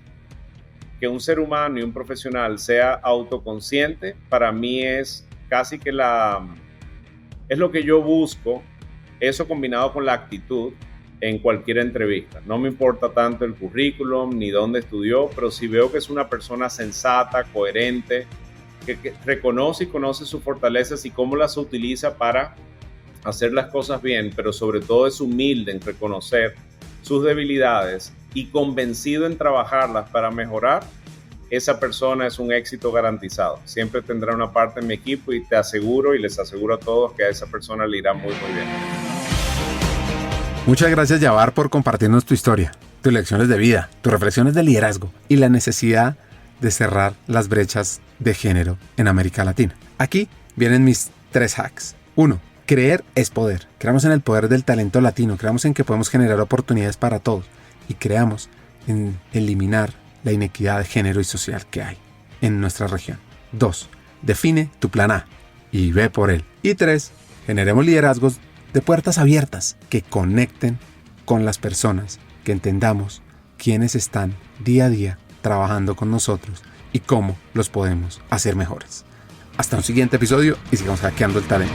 que un ser humano y un profesional sea autoconsciente, para mí es casi que es lo que yo busco, eso combinado con la actitud en cualquier entrevista. No me importa tanto el currículum ni dónde estudió, pero si veo que es una persona sensata, coherente, que reconoce y conoce sus fortalezas y cómo las utiliza para hacer las cosas bien, pero sobre todo es humilde en reconocer sus debilidades y convencido en trabajarlas para mejorar, esa persona es un éxito garantizado. Siempre tendrá una parte en mi equipo y te aseguro y les aseguro a todos que a esa persona le irá muy, muy bien. Muchas gracias, Jawad, por compartirnos tu historia, tus lecciones de vida, tus reflexiones de liderazgo y la necesidad de cerrar las brechas de género en América Latina. Aquí vienen mis 3 hacks. 1. Creer es poder. Creamos en el poder del talento latino, creamos en que podemos generar oportunidades para todos y creamos en eliminar la inequidad de género y social que hay. en nuestra región. 2. Define tu plan A y ve por él. Y 3. Generemos liderazgos de puertas abiertas que conecten con las personas, que entendamos quiénes están día a día trabajando con nosotros y cómo los podemos hacer mejores. Hasta un siguiente episodio y sigamos hackeando el talento.